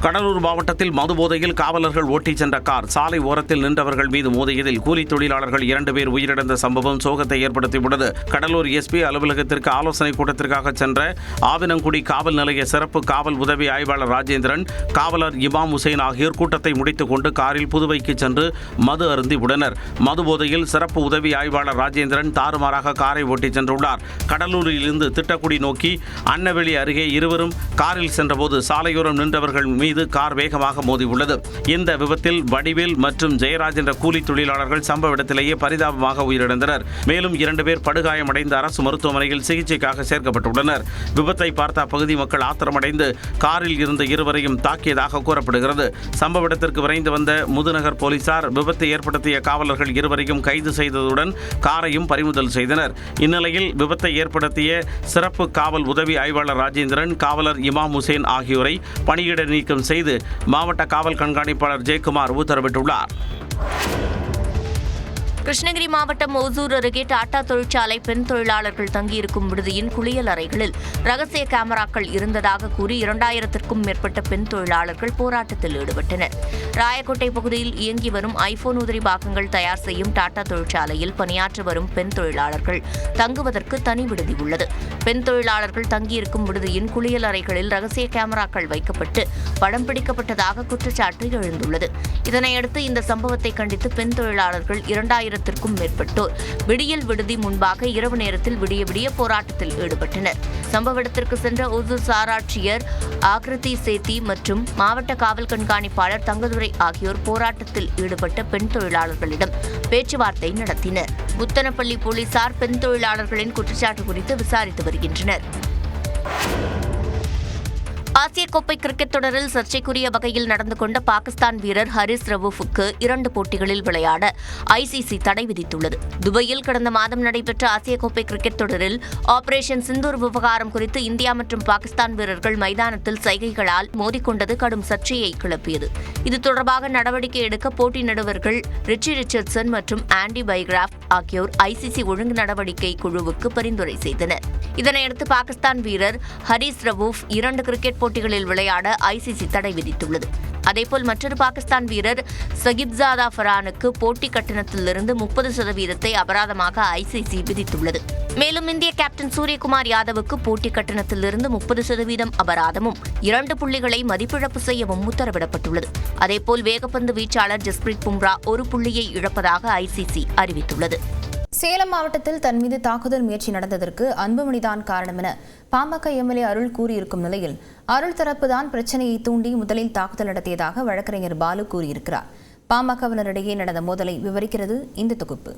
கடலூர் மாவட்டத்தில் மதுபோதையில் காவலர்கள் ஓட்டிச் சென்ற கார் சாலை ஓரத்தில் நின்றவர்கள் மீது மோதியதில் கூலி தொழிலாளர்கள் 2 பேர் உயிரிழந்த சம்பவம் சோகத்தை ஏற்படுத்தியுள்ளது. கடலூர் எஸ்பி அலுவலகத்திற்கு ஆலோசனை கூட்டத்திற்காக சென்ற ஆவினங்குடி காவல் நிலைய சிறப்பு காவல் உதவி ஆய்வாளர் ராஜேந்திரன், காவலர் இமாம் ஹுசைன் ஆகியோர் கூட்டத்தை முடித்துக் கொண்டு காரில் புதுவைக்கு சென்று மது அருந்தி உள்ளனர். மதுபோதையில் சிறப்பு உதவி ஆய்வாளர் ராஜேந்திரன் தாறுமாறாக காரை ஓட்டிச் சென்றுள்ளார். கடலூரில் இருந்து திட்டக்குடி நோக்கி அன்னவெளி அருகே இருவரும் காரில் சென்றபோது சாலையோரம் நின்றவர்கள் மீது கார் வேகமாக மோதியுள்ளது. இந்த விபத்தில் வடிவேல் மற்றும் ஜெயராஜ் என்ற கூலி தொழிலாளர்கள் சம்பவ இடத்திலேயே பரிதாபமாக உயிரிழந்தனர். மேலும் 2 பேர் படுகாயமடைந்த அரசு மருத்துவமனையில் சிகிச்சைக்காக சேர்க்கப்பட்டுள்ளனர். விபத்தை பார்த்த அப்பகுதி மக்கள் ஆத்திரமடைந்து காரில் இருந்த இருவரையும் தாக்கியதாக கூறப்படுகிறது. சம்பவ இடத்திற்கு விரைந்து வந்த முதுநகர் போலீசார் விபத்தை ஏற்படுத்திய காவலர்கள் 2 கைது செய்ததுடன் காரையும் பறிமுதல் செய்தனர். இந்நிலையில் விபத்தை ஏற்படுத்திய சிறப்பு காவல் உதவி ஆய்வாளர் ராஜேந்திரன், காவலர் இமாம் ஹுசேன் ஆகியோரை பணியிட நீக்கம் செய்து மாவட்ட காவல் கண்காணிப்பாளர் ஜெயக்குமார் உத்தரவிட்டுள்ளார். கிருஷ்ணகிரி மாவட்டம் ஓசூர் அருகே டாடா தொழிற்சாலை பெண் தொழிலாளர்கள் தங்கியிருக்கும் விடுதியின் குளியல் அறைகளில் ரகசிய கேமராக்கள் இருந்ததாக கூறி 2000க்கும் மேற்பட்ட பெண் தொழிலாளர்கள் போராட்டத்தில் ஈடுபட்டனர். ராயக்கோட்டை பகுதியில் இயங்கி வரும் ஐபோன் உதிரி பாகங்கள் தயார் செய்யும் டாடா தொழிற்சாலையில் பணியாற்றி வரும் பெண் தொழிலாளர்கள் தங்குவதற்கு தனி விடுதி உள்ளது. பெண் தொழிலாளர்கள் தங்கியிருக்கும் விடுதியின் குளியல் அறைகளில் ரகசிய கேமராக்கள் வைக்கப்பட்டு படம் பிடிக்கப்பட்டதாக குற்றச்சாட்டு எழுந்துள்ளது. இதனையடுத்து இந்த சம்பவத்தை கண்டித்து பெண் தொழிலாளர்கள் 2000க்கும் மேற்பட்டோர் விடியல் விடுதி முன்பாக இரவு நேரத்தில் விடிய போராட்டத்தில் ஈடுபட்டனர். சம்பவ இடத்திற்கு சென்ற ஓசூர் சாராட்சியர் ஆக்ருதி சேத்தி மற்றும் மாவட்ட காவல் கண்காணிப்பாளர் தங்கதுரை ஆகியோர் போராட்டத்தில் ஈடுபட்ட பெண் தொழிலாளர்களிடம் பேச்சுவார்த்தை நடத்தினர். முத்தனப்பள்ளி போலீசார் பெண் தொழிலாளர்களின் குற்றச்சாட்டு குறித்து விசாரித்து வருகின்றனர். ஆசிய கோப்பை கிரிக்கெட் தொடரில் சர்ச்சைக்குரிய வகையில் நடந்து கொண்ட பாகிஸ்தான் வீரர் ஹரிஸ் ரவூஃபுக்கு 2 போட்டிகளில் விளையாட ஐசிசி தடை விதித்துள்ளது. துபாயில் கடந்த மாதம் நடைபெற்ற ஆசிய கோப்பை கிரிக்கெட் தொடரில் ஆபரேஷன் சிந்தூர் விவகாரம் குறித்து இந்தியா மற்றும் பாகிஸ்தான் வீரர்கள் மைதானத்தில் சைகைகளால் மோதிக்கொண்டது கடும் சர்ச்சையை கிளப்பியது. இது தொடர்பாக நடவடிக்கை எடுக்க போட்டி நடுவர்கள் ரிச்சி ரிச்சர்ட்சன் மற்றும் ஆண்டி பைகிராஃப் ஆகியோர் ஐசிசி ஒழுங்கு நடவடிக்கை குழுவுக்கு பரிந்துரை செய்தனர். இதனையடுத்து பாகிஸ்தான் வீரர் ஹரிஸ் ரவூஃப் 2 கிரிக்கெட் போட்டிகளில் விளையாட ஐசிசி தடை விதித்துள்ளது. அதேபோல் மற்றொரு பாகிஸ்தான் வீரர் சகிப்ஜாதா ஃபரானுக்கு போட்டி கட்டணத்திலிருந்து 30% அபராதமாக ஐசிசி விதித்துள்ளது. மேலும் இந்திய கேப்டன் சூரியகுமார் யாதவுக்கு போட்டி கட்டணத்திலிருந்து 30% அபராதமும் 2 புள்ளிகளை மதிப்பிழப்பு செய்யவும் உத்தரவிடப்பட்டுள்ளது. அதேபோல் வேகப்பந்து வீச்சாளர் ஜஸ்பிரீத் பும்ரா 1 புள்ளியை இழப்பதாக ஐசிசி அறிவித்துள்ளது. சேலம் மாவட்டத்தில் தன் மீது தாக்குதல் முயற்சி நடந்ததற்கு அன்புமணிதான் காரணம் என பாமக எம்எல்ஏ அருள் கூறியிருக்கும் நிலையில் அருள் தரப்புதான் பிரச்சனையை தூண்டி முதலில் தாக்குதல் நடத்தியதாக வழக்கறிஞர் பாலு கூறியிருக்கிறார். பாமகவினரிடையே நடந்த மோதலை விவரிக்கிறது இந்த தொகுப்பு.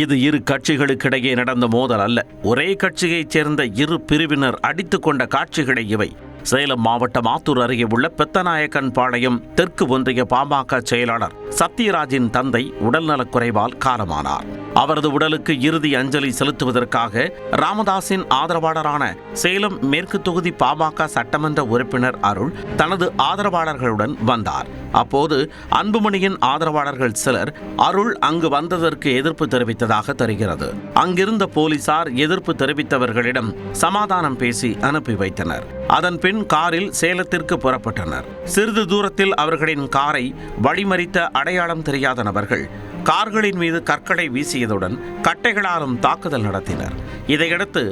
இது இரு கட்சிகளுக்கிடையே நடந்த மோதல் அல்ல. ஒரே கட்சியைச் சேர்ந்த இரு பிரிவினர் அடித்துக் கொண்ட காட்சிகளை இவை. சேலம் மாவட்டம் ஆத்தூர் அருகே உள்ள பெத்தநாயக்கன் பாளையம் தெற்கு ஒன்றிய பாமக செயலாளர் சத்யராஜின் தந்தை உடல்நலக்குறைவால் காலமானார். அவரது உடலுக்கு இறுதி அஞ்சலி செலுத்துவதற்காக ராமதாஸின் ஆதரவாளரான சேலம் மேற்கு தொகுதி பாமக சட்டமன்ற உறுப்பினர் அருள் தனது ஆதரவாளர்களுடன் வந்தார். அப்போது அன்புமணியின் ஆதரவாளர்கள் சிலர் அருள் அங்கு வந்ததற்கு எதிர்ப்பு தெரிவித்ததாக தெரிகிறது. அங்கிருந்த போலீசார் எதிர்ப்பு தெரிவித்தவர்களிடம் சமாதானம் பேசி அனுப்பி வைத்தனர். அதன்பின் காரில் சேலத்திற்கு புறப்பட்டனர். சிறிது தூரத்தில் அவர்களின் காரை வழிமறித்த அடையாளம் தெரியாத நபர்கள் கார்களின் மீது கற்களை வீசியதுடன் கட்டைகளாலும் தாக்குதல் நடத்தினர். இதையடுத்து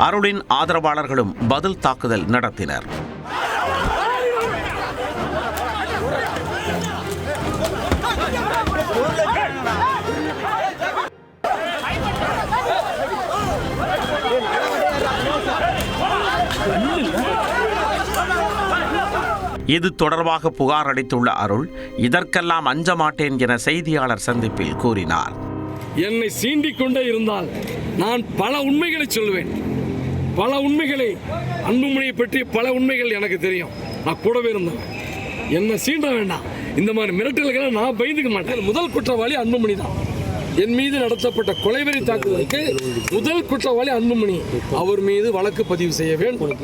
அருளின் ஆதரவாளர்களும் பதில் தாக்குதல் நடத்தினர். இது தொடர்பாக புகார் அளித்துள்ள அருள் இதற்கெல்லாம் அஞ்ச மாட்டேன் என செய்தியாளர் சந்திப்பில் கூறினார். என்னை சீண்டிக் கொண்டே இருந்தால் நான் பல உண்மைகளை சொல்லுவேன். பல உண்மைகளை, அன்புமணியை பற்றி பல உண்மைகள் எனக்கு தெரியும். நான் கூடவே இருந்தேன். என்னை சீண்ட வேண்டாம். இந்த மாதிரி மிரட்டல்களை நான் பயந்துக்க மாட்டேன். முதல் குற்றவாளி அன்புமணி தான். என் மீது நடத்தப்பட்ட கொலைவெறி தாக்குதலுக்கு முதல் குற்றவாளி அன்புமணி. அவர் மீது வழக்கு பதிவு செய்ய வேண்டும்.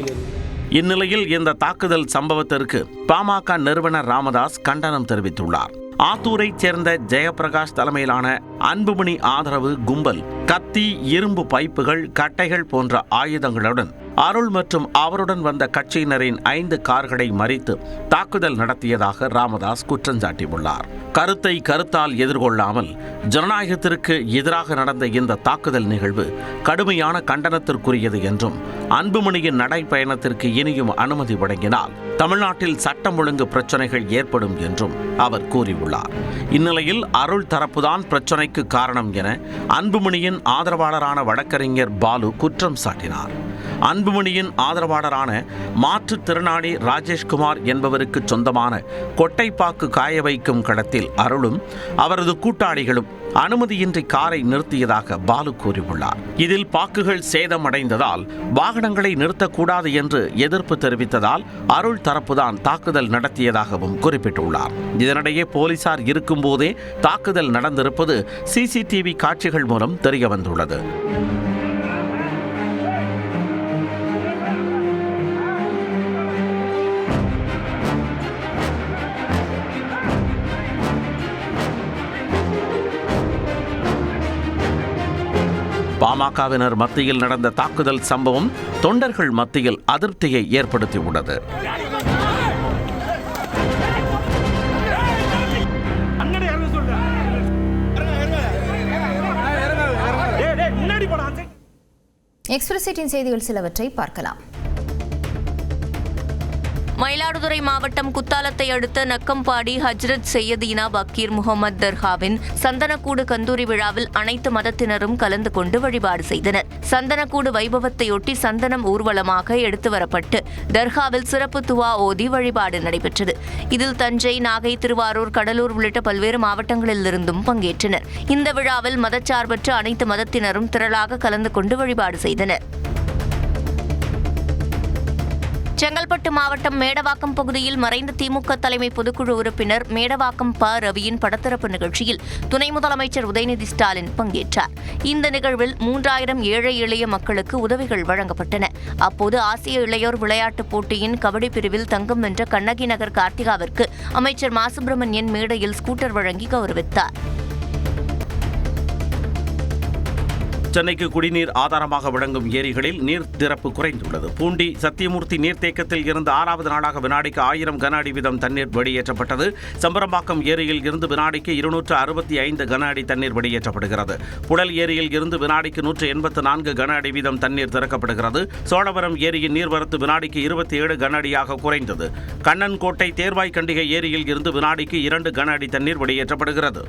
இந்நிலையில் இந்த தாக்குதல் சம்பவத்திற்கு பாமக நிறுவனர் ராமதாஸ் கண்டனம் தெரிவித்துள்ளார். ஆத்தூரைச் சேர்ந்த ஜெயபிரகாஷ் தலைமையிலான அன்புமணி ஆதரவு கும்பல் கத்தி, இரும்பு பைப்புகள், கட்டைகள் போன்ற ஆயுதங்களுடன் அருள் மற்றும் அவருடன் வந்த கட்சியினரின் 5 கார்களை மறித்து தாக்குதல் நடத்தியதாக ராமதாஸ் குற்றஞ்சாட்டியுள்ளார். கருத்தை கருத்தால் எதிர்கொள்ளாமல் ஜனநாயகத்திற்கு எதிராக நடந்த இந்த தாக்குதல் நிகழ்வு கடுமையான கண்டனத்திற்குரியது என்றும், அன்புமணியின் நடைப்பயணத்திற்கு இனியும் அனுமதி வழங்கினால் தமிழ்நாட்டில் சட்டம் ஒழுங்கு பிரச்சனைகள் ஏற்படும் என்றும் அவர் கூறியுள்ளார். இந்நிலையில் அருள் தரப்புதான் பிரச்சனைக்கு காரணம் என அன்புமணியின் ஆதரவாளரான வழக்கறிஞர் பாலு குற்றம் சாட்டினார். அன்புமணியின் ஆதரவாளரான மாற்றுத்திறனாளி ராஜேஷ்குமார் என்பவருக்கு சொந்தமான கொட்டைப்பாக்கு காய வைக்கும் களத்தில் அருளும் அவரது கூட்டாளிகளும் அனுமதியின்றி காரை நிறுத்தியதாக பாலு கூறியுள்ளார். இதில் பாக்குகள் சேதமடைந்ததால் வாகனங்களை நிறுத்தக்கூடாது என்று எதிர்ப்பு தெரிவித்ததால் அருள் தரப்புதான் தாக்குதல் நடத்தியதாகவும் குறிப்பிட்டுள்ளார். இதனிடையே போலீசார் இருக்கும்போதே தாக்குதல் நடந்திருப்பது சிசிடிவி காட்சிகள் மூலம் தெரியவந்துள்ளது. பாமகவினர் மத்தியில் நடந்த தாக்குதல் சம்பவம் தொண்டர்கள் மத்தியில் அதிருப்தியை ஏற்படுத்தியுள்ளது. எக்ஸ்பிரஸ் செய்திகள் சிலவற்றை பார்க்கலாம். மயிலாடுதுறை மாவட்டம் குத்தாலத்தை அடுத்த நக்கம்பாடி ஹஜ்ரத் சையதீனா பக்கீர் முகமது தர்காவின் சந்தனக்கூடு கந்தூரி விழாவில் அனைத்து மதத்தினரும் கலந்து கொண்டு வழிபாடு செய்தனர். சந்தனக்கூடு வைபவத்தையொட்டி சந்தனம் ஊர்வலமாக எடுத்து வரப்பட்டு தர்காவில் சிறப்பு துவா ஓதி வழிபாடு நடைபெற்றது. இதில் தஞ்சை, நாகை, திருவாரூர், கடலூர் உள்ளிட்ட பல்வேறு மாவட்டங்களிலிருந்தும் பங்கேற்றனர். இந்த விழாவில் மதச்சார்பற்ற அனைத்து மதத்தினரும் திரளாக கலந்து கொண்டு வழிபாடு செய்தனர். செங்கல்பட்டு மாவட்டம் மேடவாக்கம் பகுதியில் மறைந்த திமுக தலைமை பொதுக்குழு உறுப்பினர் மேடவாக்கம் ப. ரவியின் படத்திறப்பு நிகழ்ச்சியில் துணை முதலமைச்சர் உதயநிதி ஸ்டாலின் பங்கேற்றார். இந்த நிகழ்வில் 3000 ஏழை எளிய மக்களுக்கு உதவிகள் வழங்கப்பட்டன. அப்போது ஆசிய இளையோர் விளையாட்டுப் போட்டியின் கபடி பிரிவில் தங்கம் வென்ற கண்ணகி நகர் கார்த்திகாவிற்கு அமைச்சர் மா. சுப்பிரமணியன் மேடையில் ஸ்கூட்டர் வழங்கி கௌரவித்தார். சென்னைக்கு குடிநீர் ஆதாரமாக வழங்கும் ஏரிகளில் நீர் திறப்பு குறைந்துள்ளது. பூண்டி சத்தியமூர்த்தி நீர்த்தேக்கத்தில் இருந்து 6வது நாளாக வினாடிக்கு 1000 கன அடி வீதம் தண்ணீர் வெளியேற்றப்பட்டது. சம்பரம்பாக்கம் ஏரியில் இருந்து வினாடிக்கு 265 கன அடி தண்ணீர் வெளியேற்றப்படுகிறது. புழல் ஏரியில் இருந்து வினாடிக்கு 184 கன அடி வீதம் தண்ணீர் திறக்கப்படுகிறது. சோழவரம் ஏரியின் நீர்வரத்து வினாடிக்கு 27 கன அடியாக குறைந்தது. கண்ணன்கோட்டை தேர்வாய் கண்டிகை ஏரியில் இருந்து வினாடிக்கு 2 கன அடி தண்ணீர் வெளியேற்றப்படுகிறது.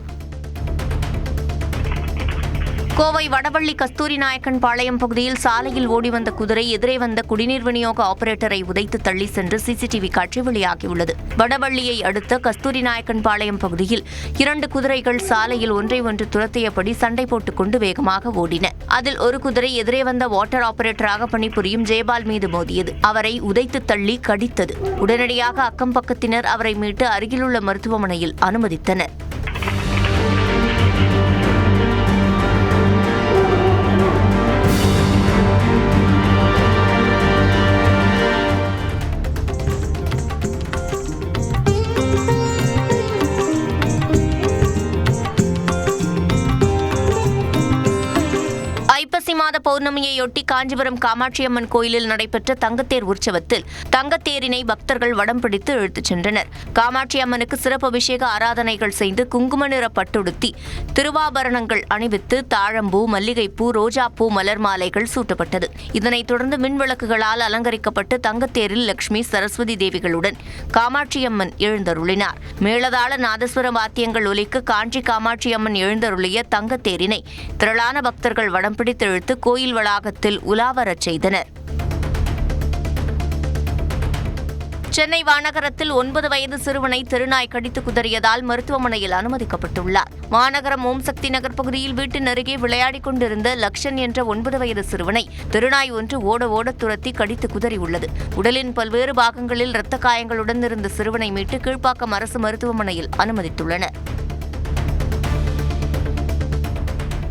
கோவை வடவள்ளி கஸ்தூரி நாயக்கன் பாளையம் பகுதியில் சாலையில் ஓடி வந்த குதிரை எதிரே வந்த குடிநீர் விநியோக ஆபரேட்டரை உதைத்து தள்ளி சென்று சிசிடிவி காட்சி வெளியாகியுள்ளது. வடவள்ளியை அடுத்த கஸ்தூரி நாயக்கன் பாளையம் பகுதியில் 2 குதிரைகள் சாலையில் ஒன்றை ஒன்று துரத்தியபடி சண்டை போட்டுக் கொண்டு வேகமாக ஓடின. அதில் ஒரு குதிரை எதிரே வந்த வாட்டர் ஆபரேட்டராக பணிபுரியும் ஜெயபால் மீது மோதியது. அவரை உதைத்து தள்ளி கடித்தது. உடனடியாக அக்கம் பக்கத்தினர் அவரை மீட்டு அருகிலுள்ள மருத்துவமனையில் அனுமதித்தனர். மாத பௌர்ணமியையொட்டி காஞ்சிபுரம் காமாட்சியம்மன் கோயிலில் நடைபெற்ற தங்கத்தேர் உற்சவத்தில் தங்கத்தேரினை பக்தர்கள் வடம் பிடித்து இழுத்துச் சென்றனர். காமாட்சியம்மனுக்கு சிறப்பு அபிஷேக ஆராதனைகள் செய்து குங்கும நிற பட்டுடுத்தி திருவாபரணங்கள் அணிவித்து தாழம்பூ, மல்லிகைப்பூ, ரோஜாப்பூ, மலர் மாலைகள் சூட்டப்பட்டது. இதனைத் தொடர்ந்து மின்விளக்குகளால் அலங்கரிக்கப்பட்டு தங்கத்தேரில் லட்சுமி, சரஸ்வதி தேவிகளுடன் காமாட்சியம்மன் எழுந்தருளினார். மேளதாள நாதஸ்வர வாத்தியங்கள் ஒலிக்க காஞ்சி காமாட்சியம்மன் எழுந்தருளிய தங்கத்தேரினை திரளான பக்தர்கள் வடம் பிடித்து இழுத்து கோயில் வளாகத்தில் உலாவரச் செய்தனர். சென்னை வானகரத்தில் 9 வயது சிறுவனை தெருநாய் கடித்து குதறியதால் மருத்துவமனையில் அனுமதிக்கப்பட்டுள்ளார். மாநகரம் ஓம் சக்தி நகர் பகுதியில் வீட்டின் அருகே விளையாடிக் கொண்டிருந்த லக்ஷன் என்ற 9 வயது சிறுவனை தெருநாய் ஒன்று ஓட துரத்தி கடித்து குதறியுள்ளது. உடலின் பல்வேறு பாகங்களில் இரத்த காயங்களுடன் இருந்த சிறுவனை மீட்டு கீழ்ப்பாக்கம் அரசு மருத்துவமனையில் அனுமதித்துள்ளனர்.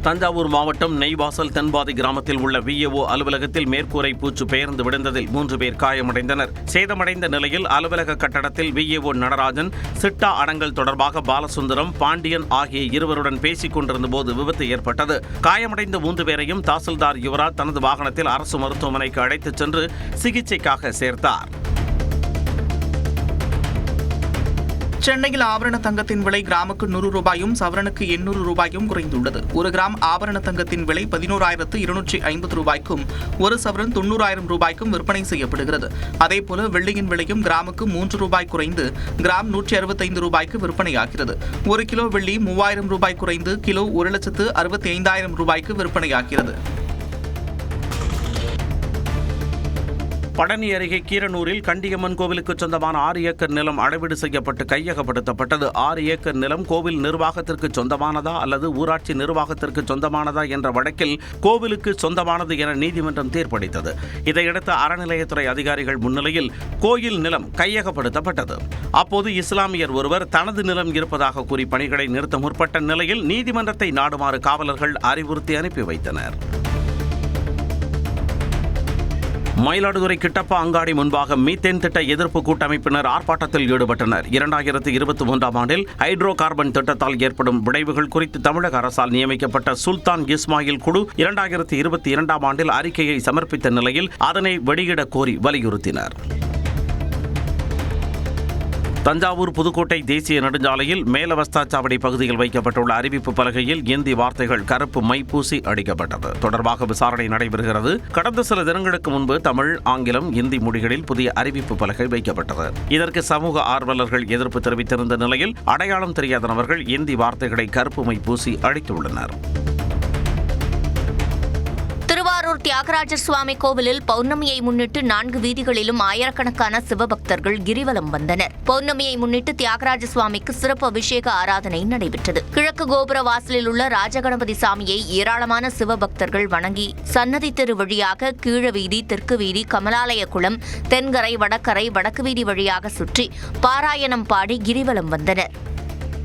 தஞ்சாவூர் மாவட்டம் நெய்வாசல் தென்பாதி கிராமத்தில் உள்ள VAO அலுவலகத்தில் மேற்கூரை பூச்சு பெயர்ந்து விழுந்ததில் 3 பேர் காயமடைந்தனர். சேதமடைந்த நிலையில் அலுவலக கட்டடத்தில் VAO நடராஜன், சிட்டா அடங்கல் தொடர்பாக பாலசுந்தரம், பாண்டியன் ஆகிய இருவருடன் பேசிக் கொண்டிருந்த போது விபத்து ஏற்பட்டது. காயமடைந்த 3 பேரையும் தாசில்தார் யுவராஜ் தனது வாகனத்தில் அரசு மருத்துவமனைக்கு அழைத்துச் சென்று சிகிச்சைக்காக சேர்த்தார். சென்னையில் ஆபரண தங்கத்தின் விலை கிராமுக்கு 100 ரூபாயும் சவரனுக்கு 800 ரூபாயும் குறைந்துள்ளது. 1 கிராம் ஆபரண தங்கத்தின் விலை 11,250 ரூபாய்க்கும் 1 சவரன் 90,000 ரூபாய்க்கும் விற்பனை செய்யப்படுகிறது. அதேபோல வெள்ளியின் விலையும் கிராமுக்கு 3 ரூபாய் குறைந்து கிராம் 165 ரூபாய்க்கு விற்பனையாகிறது. 1 கிலோ வெள்ளி 3,000 ரூபாய் குறைந்து கிலோ 1,65,000 ரூபாய்க்கு விற்பனையாகிறது. பழனி அருகே கீரனூரில் கண்டியம்மன் கோவிலுக்கு சொந்தமான 6 ஏக்கர் நிலம் அளவீடு செய்யப்பட்டு கையகப்படுத்தப்பட்டது. 6 ஏக்கர் நிலம் கோவில் நிர்வாகத்திற்கு சொந்தமானதா அல்லது ஊராட்சி நிர்வாகத்திற்கு சொந்தமானதா என்ற வழக்கில் கோவிலுக்கு சொந்தமானது என நீதிமன்றம் தீர்ப்பளித்தது. இதையடுத்து அறநிலையத்துறை அதிகாரிகள் முன்னிலையில் கோயில் நிலம் கையகப்படுத்தப்பட்டது. அப்போது இஸ்லாமியர் ஒருவர் தனது நிலம் இருப்பதாக கூறி பணிகளை நிறுத்த முற்பட்ட நிலையில் நீதிமன்றத்தை நாடுமாறு காவலர்கள் அறிவுறுத்தி அனுப்பி வைத்தனர். மயிலாடுதுறை கிட்டப்பா அங்காடி முன்பாக மீத்தேன் திட்ட எதிர்ப்பு கூட்டமைப்பினர் ஆர்ப்பாட்டத்தில் ஈடுபட்டனர். 2023ஆம் ஆண்டில் ஹைட்ரோ கார்பன் திட்டத்தால் ஏற்படும் விளைவுகள் குறித்து தமிழக அரசால் நியமிக்கப்பட்ட சுல்தான் இஸ்மாயில் குழு 2022ஆம் ஆண்டில் அறிக்கையை சமர்ப்பித்த நிலையில் அதனை வெளியிடக் கோரி வலியுறுத்தினர். தஞ்சாவூர் புதுக்கோட்டை தேசிய நெடுஞ்சாலையில் மேலவஸ்தாச்சாவடி பகுதியில் வைக்கப்பட்டுள்ள அறிவிப்பு பலகையில் இந்தி வார்த்தைகள் கருப்பு மை பூசி அடிக்கப்பட்டது. தொடர்பாக விசாரணை நடைபெறுகிறது. கடந்த சில தினங்களுக்கு முன்பு தமிழ், ஆங்கிலம், இந்தி மொழிகளில் புதிய அறிவிப்பு பலகை வைக்கப்பட்டது. இதற்கு சமூக ஆர்வலர்கள் எதிர்ப்பு தெரிவித்திருந்த நிலையில் அடையாளம் தெரியாத நபர்கள் இந்தி வார்த்தைகளை கருப்பு மை பூசி அடித்துள்ளனர். திருவாரூர் தியாகராஜர் சுவாமி கோவிலில் பௌர்ணமியை முன்னிட்டு 4 வீதிகளிலும் ஆயிரக்கணக்கான சிவபக்தர்கள் கிரிவலம் வந்தனர். பௌர்ணமியை முன்னிட்டு தியாகராஜ சுவாமிக்கு சிறப்பு அபிஷேக ஆராதனை நடைபெற்றது. கிழக்கு கோபுர வாசலில் உள்ள ராஜகணபதி சாமியை ஏராளமான சிவபக்தர்கள் வணங்கி சன்னதி தெரு வழியாக கீழ வீதி, தெற்கு வீதி, கமலாலய குளம், தென்கரை, வடக்கரை, வடக்கு வீதி வழியாக சுற்றி பாராயணம் பாடி கிரிவலம் வந்தனர்.